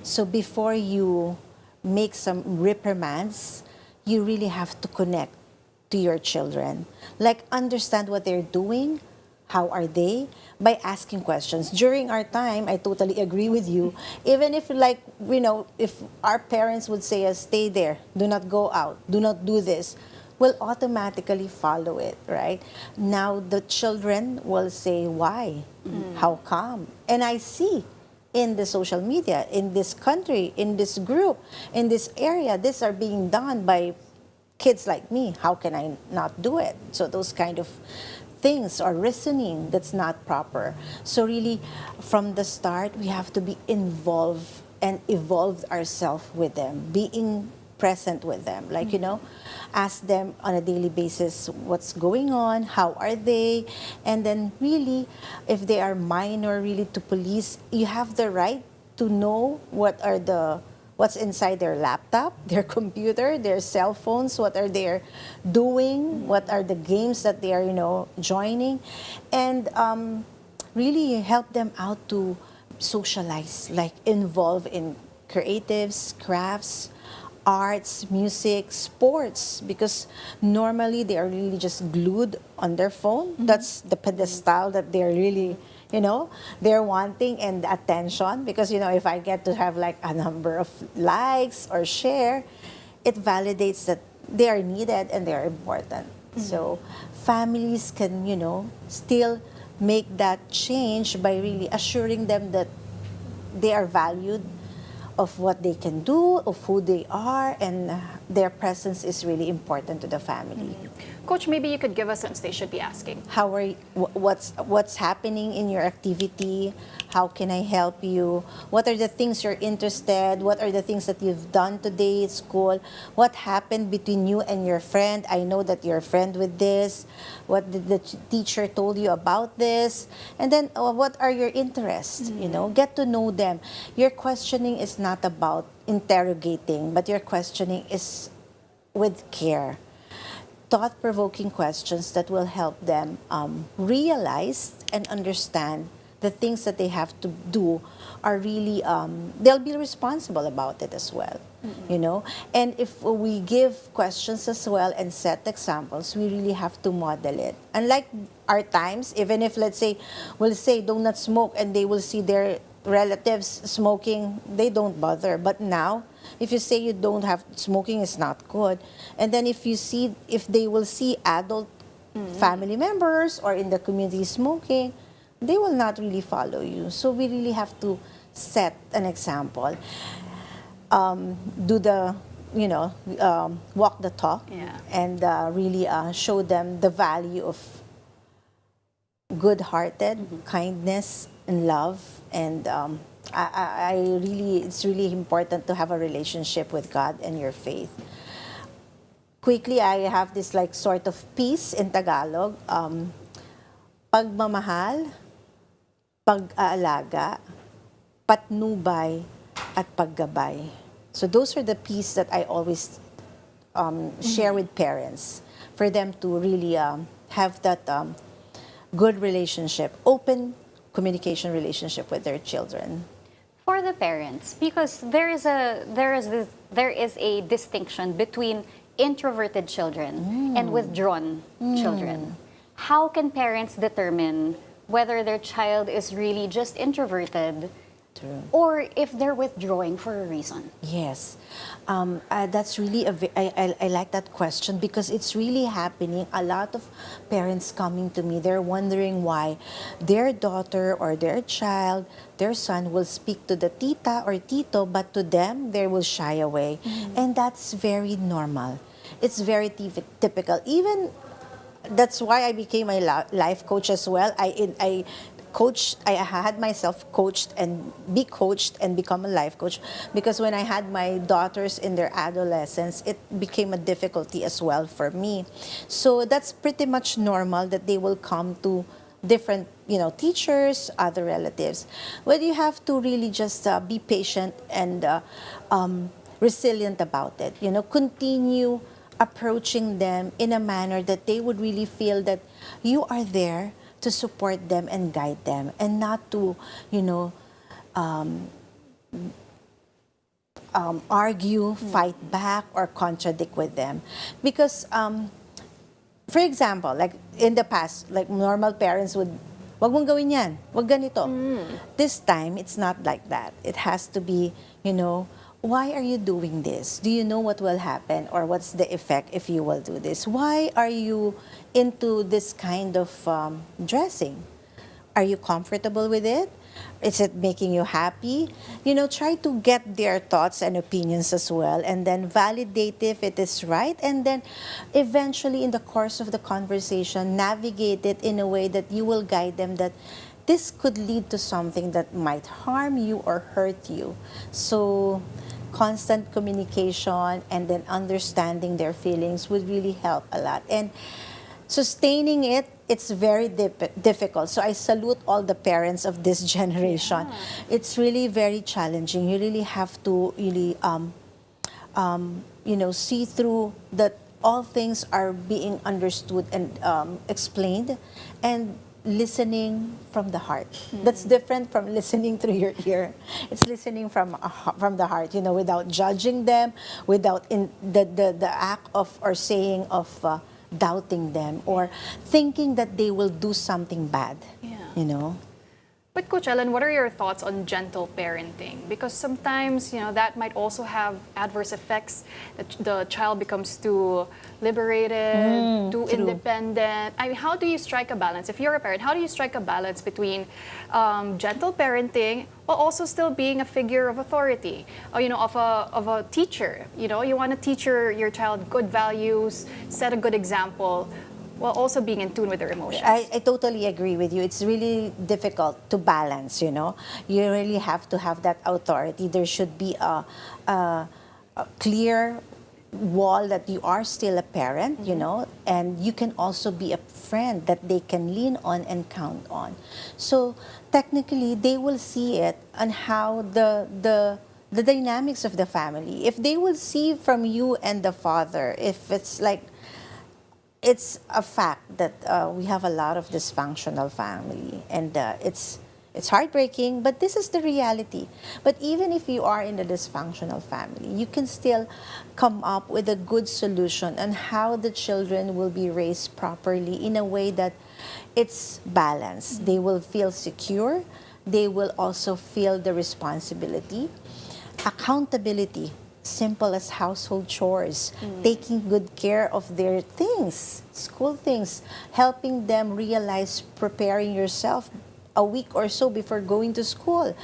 [SPEAKER 19] So before you make some reprimands, you really have to connect to your children. Like, understand what they're doing, how are they, by asking questions. During our time, I totally agree with you. Even if if our parents would say us, stay there, do not go out, do not do this, we'll automatically follow it, right? Now the children will say, why? How come? And I see in the social media, in this country, in this group, in this area, these are being done by kids like me. How can I not do it? So those kind of things or reasoning that's not proper. So really, from the start, we have to be involved and evolve ourselves with them, being present with them. Like, ask them on a daily basis what's going on, how are they, and then really, if they are minor, really to police, you have the right to know what are the what's inside their laptop, their computer, their cell phones, what are they doing, what are the games that they are, joining, and really help them out to socialize, like involve in creatives, crafts, arts, music, sports, because normally they are really just glued on their phone. That's the pedestal that they're really, they're wanting, and attention, because, if I get to have like a number of likes or share, it validates that they are needed and they are important. So families can, still make that change by really assuring them that they are valued, of what they can do, of who they are, and their presence is really important to the family.
[SPEAKER 2] Coach, maybe you could give us since they should be asking.
[SPEAKER 19] How are you, what's happening in your activity? How can I help you? What are the things you're interested? What are the things that you've done today at school? What happened between you and your friend? I know that you're a friend with this. What did the teacher told you about this? And then what are your interests? Get to know them. Your questioning is not about interrogating, but your questioning is with care. Thought-provoking questions that will help them realize and understand the things that they have to do are really, they'll be responsible about it as well, And if we give questions as well and set examples, we really have to model it. Unlike our times, even if, let's say, we'll say, do not smoke, and they will see their relatives smoking, they don't bother. But now, if you say you don't have, smoking is not good, and then if they will see adult family members or in the community smoking, they will not really follow you. So we really have to set an example. Do the, walk the talk, and really show them the value of good-hearted, kindness, and love. And it's really important to have a relationship with God and your faith. Quickly, I have this like sort of piece in Tagalog. Pagmamahal, pag-aalaga, patnubay, at paggabay. So those are the pieces that I always share with parents, for them to really have that good relationship, open communication relationship with their children.
[SPEAKER 1] For the parents, because there is a distinction between introverted children and withdrawn children. How can parents determine whether their child is really just introverted, or if they're withdrawing for a reason?
[SPEAKER 19] Yes, that's really I like that question, because it's really happening. A lot of parents coming to me, they're wondering why their daughter or their child, their son, will speak to the tita or tito, but to them, they will shy away. And that's very normal. It's very typical. Even that's why I became a life coach as well. I had myself coached and become a life coach, because when I had my daughters in their adolescence, it became a difficulty as well for me. So that's pretty much normal that they will come to different, teachers, other relatives. But you have to really just be patient and resilient about it. Continue approaching them in a manner that they would really feel that you are there to support them and guide them, and not to, argue, fight back, or contradict with them. Because, for example, like in the past, like normal parents would, wag mong gawin yan, wag ganito. This time, it's not like that. It has to be, why are you doing this? Do you know what will happen, or what's the effect if you will do this? Why are you into this kind of dressing? Are you comfortable with it? Is it making you happy? Try to get their thoughts and opinions as well, and then validate if it is right, and then eventually in the course of the conversation, navigate it in a way that you will guide them that this could lead to something that might harm you or hurt you. So constant communication and then understanding their feelings would really help a lot. And sustaining it it's very difficult. So I salute all the parents of this generation. It's really very challenging. You really have to really, see through that all things are being understood and explained, and listening from the heart. That's different from listening through your ear. It's listening from the heart, without judging them, without the act of or saying of doubting them or thinking that they will do something bad.
[SPEAKER 2] But Coach Ellen, what are your thoughts on gentle parenting? Because sometimes, that might also have adverse effects. The child becomes too liberated, too
[SPEAKER 19] true.
[SPEAKER 2] independent. I mean, how do you strike a balance? If you're a parent, how do you strike a balance between gentle parenting while also still being a figure of authority, or, of a teacher? You want to teach your child good values, set a good example, while also being in tune with their emotions.
[SPEAKER 19] I totally agree with you. It's really difficult to balance, You really have to have that authority. There should be a clear wall that you are still a parent, and you can also be a friend that they can lean on and count on. So technically, they will see it on how the dynamics of the family. If they will see from you and the father, if it's like, it's a fact that we have a lot of dysfunctional family, and it's heartbreaking, but this is the reality. But even if you are in a dysfunctional family, you can still come up with a good solution on how the children will be raised properly in a way that it's balanced. They will feel secure. They will also feel the responsibility, accountability. Simple as household chores, taking good care of their things, school things, helping them realize preparing yourself a week or so before going to school,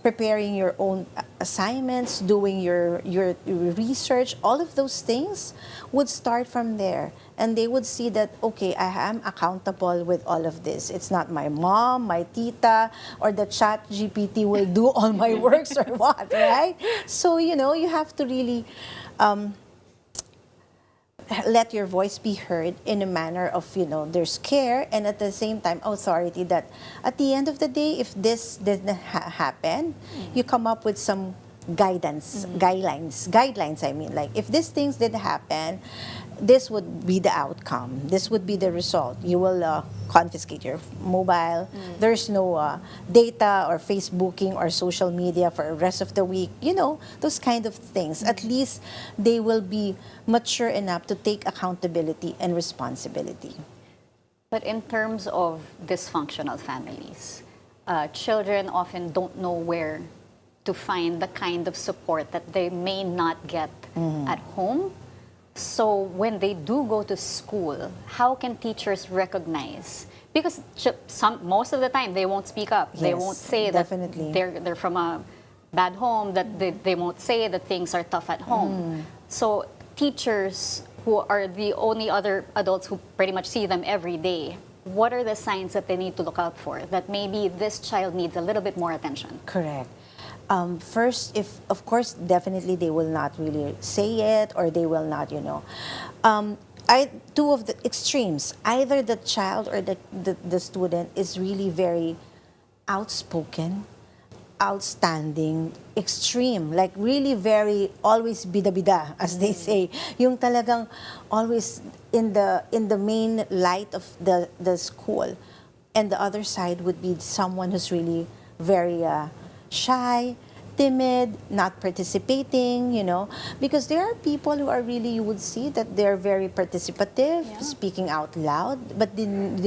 [SPEAKER 19] preparing your own assignments, doing your research. All of those things would start from there. And they would see that, okay, I am accountable with all of this. It's not my mom, my tita, or the chat GPT will do all my works or what, right? So, you have to really let your voice be heard in a manner of, there's care and at the same time authority, that at the end of the day, if this didn't happen, you come up with some guidelines, I mean, like if these things didn't happen, this would be the outcome. This would be the result. You will confiscate your mobile. There's no data or Facebooking or social media for the rest of the week. Those kind of things. At least they will be mature enough to take accountability and responsibility.
[SPEAKER 1] But in terms of dysfunctional families, children often don't know where to find the kind of support that they may not get at home. So when they do go to school, how can teachers recognize? Because most of the time they won't speak up. They won't say
[SPEAKER 19] definitely.
[SPEAKER 1] that they're from a bad home, that they won't say that things are tough at home. So teachers, who are the only other adults who pretty much see them every day, what are the signs that they need to look out for, that maybe this child needs a little bit more attention?
[SPEAKER 19] Correct. First, if of course, definitely they will not really say it, or they will not, two of the extremes. Either the child or the student is really very outspoken, outstanding, extreme, like really very always bida-bida, as they say. Yung talagang always in the main light of the school. And the other side would be someone who's really very shy, timid, not participating, because there are people who are really, you would see that they're very participative, speaking out loud, but didn't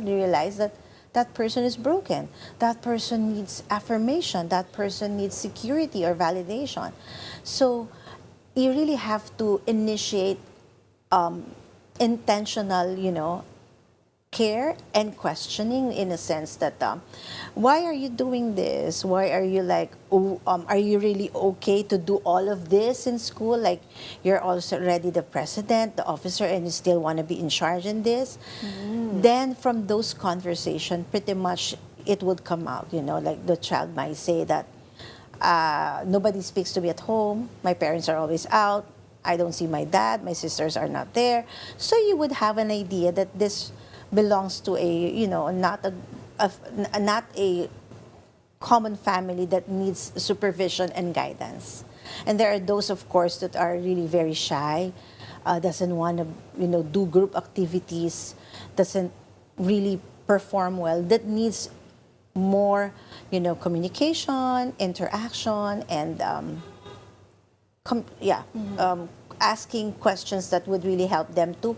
[SPEAKER 19] realize that that person is broken. That person needs affirmation. That person needs security or validation. So you really have to initiate intentional, care and questioning, in a sense that why are you doing this? Why are you are you really okay to do all of this in school? Like, you're also already the president, the officer, and you still want to be in charge in this? Then from those conversations, pretty much it would come out, like the child might say that nobody speaks to me at home, my parents are always out, I don't see my dad, my sisters are not there. So you would have an idea that this belongs to not a common family that needs supervision and guidance. And there are those, of course, that are really very shy, doesn't want to, do group activities, doesn't really perform well, that needs more, communication, interaction, and asking questions that would really help them to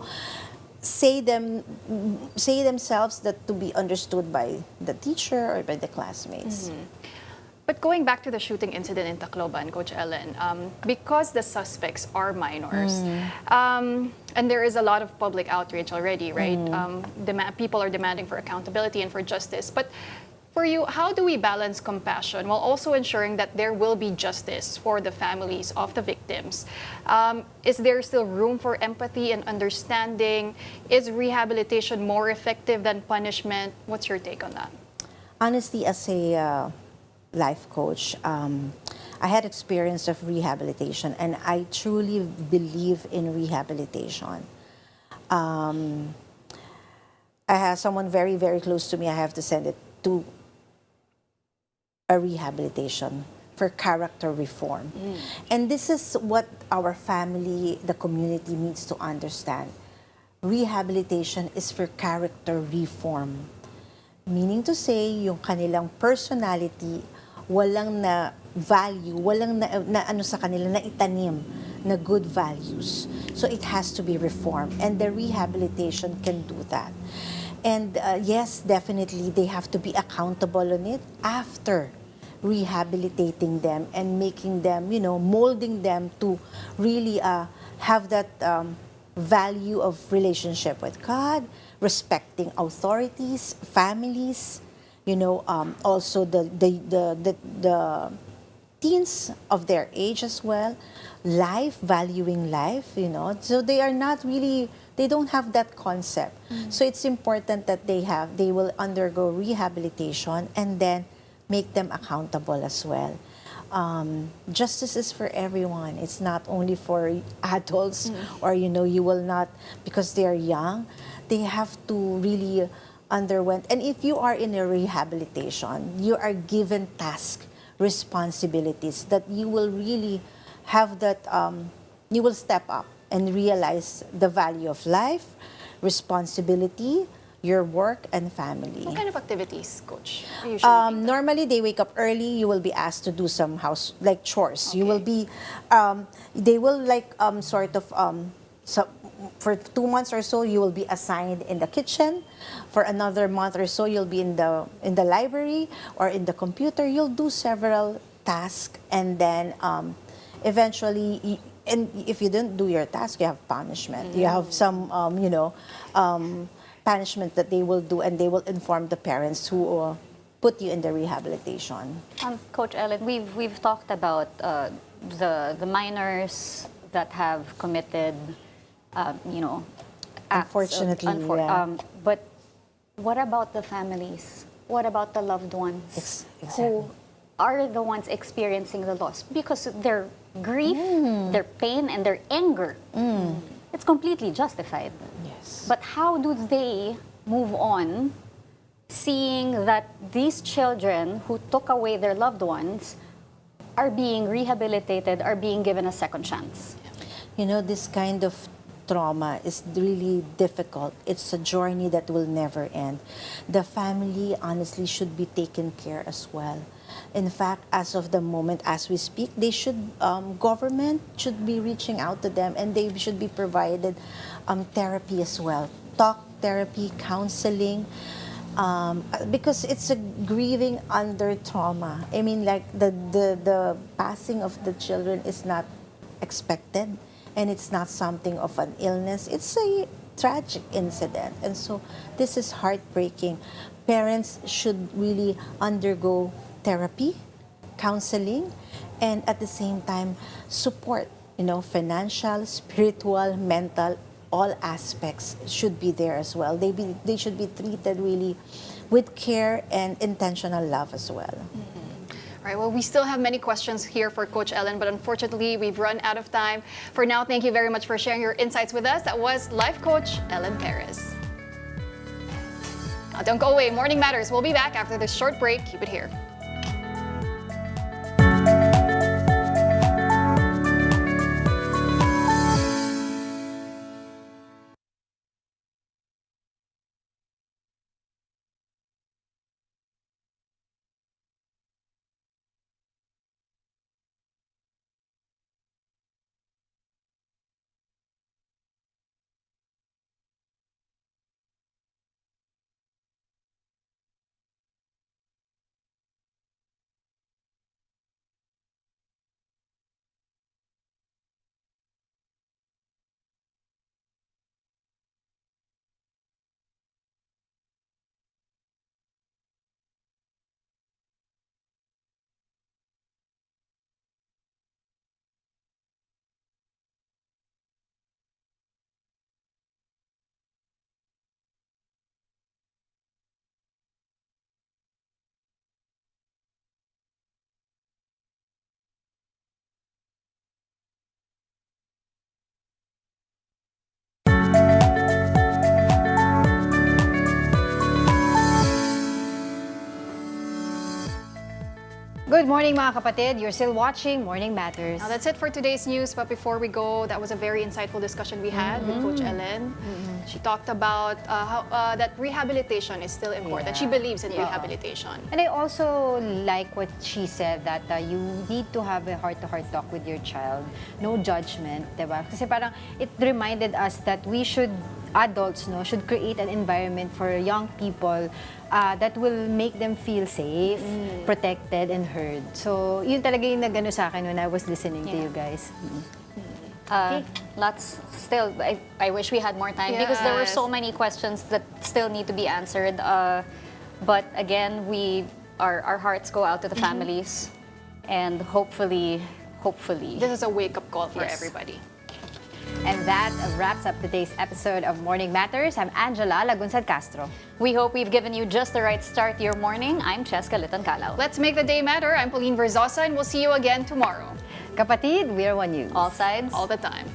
[SPEAKER 19] say themselves, that to be understood by the teacher or by the classmates.
[SPEAKER 2] But going back to the shooting incident in Tacloban, Coach Ellen, because the suspects are minors, and there is a lot of public outrage already, right? People are demanding for accountability and for justice. But for you, how do we balance compassion while also ensuring that there will be justice for the families of the victims? Is there still room for empathy and understanding? Is rehabilitation more effective than punishment? What's your take on that?
[SPEAKER 19] Honestly, as a life coach, I had experience of rehabilitation, and I truly believe in rehabilitation. I have someone very, very close to me. I have to send it to a rehabilitation for character reform. And this is what our family, the community needs to understand. Rehabilitation is for character reform. Meaning to say, yung kanilang personality, walang na value, walang na ano sa kanila, na itanim na good values. So it has to be reformed. And the rehabilitation can do that. And yes, definitely, they have to be accountable on it after rehabilitating them and making them, molding them to really have that value of relationship with God, respecting authorities, families, also the teens of their age as well, valuing life, So they are not really, they don't have that concept. So it's important that they will undergo rehabilitation and then make them accountable as well. Justice is for everyone. It's not only for adults or, you will not, because they are young, they have to really underwent. And if you are in a rehabilitation, you are given tasks, responsibilities that you will really have that, you will step up and realize the value of life, responsibility, your work, and family.
[SPEAKER 2] What kind of activities, Coach? Usually
[SPEAKER 19] normally, they wake up early. You will be asked to do some house, like chores. Okay. You will be, they will so for 2 months or so, you will be assigned in the kitchen. For another month or so, you'll be in the library or in the computer. You'll do several tasks, and then eventually, and if you didn't do your task, you have punishment. You have some, punishment that they will do, and they will inform the parents who put you in the rehabilitation.
[SPEAKER 1] Coach Ellen, we've talked about the minors that have committed, acts.
[SPEAKER 19] Unfortunately,
[SPEAKER 1] but what about the families? What about the loved ones who are the ones experiencing the loss? Because their grief, their pain, and their anger, it's completely justified.
[SPEAKER 19] Yes.
[SPEAKER 1] But how do they move on seeing that these children who took away their loved ones are being rehabilitated, are being given a second chance?
[SPEAKER 19] This kind of trauma is really difficult. It's a journey that will never end. The family, honestly, should be taken care as well. In fact, as of the moment, as we speak, they should, government should be reaching out to them, and they should be provided therapy as well. Talk therapy, counseling, because it's a grieving under trauma. I mean, like the passing of the children is not expected, and it's not something of an illness. It's a tragic incident, and so this is heartbreaking. Parents should really undergo therapy, counseling, and at the same time, support, financial, spiritual, mental, all aspects should be there as well. They should be treated really with care and intentional love as well.
[SPEAKER 2] All right, well, we still have many questions here for Coach Ellen, but unfortunately, we've run out of time. For now, thank you very much for sharing your insights with us. That was Life Coach Ellen Perez. Don't go away. Morning Matters. We'll be back after this short break. Keep it here.
[SPEAKER 3] Good morning mga kapatid. You're still watching Morning Matters.
[SPEAKER 2] Now, that's it for today's news. But before we go, that was a very insightful discussion we had with Coach Ellen. She talked about how that rehabilitation is still important.
[SPEAKER 3] Yeah.
[SPEAKER 2] She believes in rehabilitation.
[SPEAKER 3] And I also like what she said that you need to have a heart-to-heart talk with your child. No judgment, diba? Kasi parang it reminded us that we should, adults, should create an environment for young people that will make them feel safe, protected, and heard. So, yun talaga yung nagano sa akin when I was listening to you guys.
[SPEAKER 1] Lots still. I wish we had more time because there were so many questions that still need to be answered. But again, our hearts go out to the families, and hopefully,
[SPEAKER 2] this is a wake-up call for everybody.
[SPEAKER 3] And that wraps up today's episode of Morning Matters. I'm Angela Lagunsad Castro.
[SPEAKER 1] We hope we've given you just the right start to your morning. I'm Cheska Litan-Calao.
[SPEAKER 2] Let's make the day matter. I'm Pauline Verzosa, and we'll see you again tomorrow.
[SPEAKER 3] Kapatid, we are one news.
[SPEAKER 1] All sides,
[SPEAKER 2] all the time.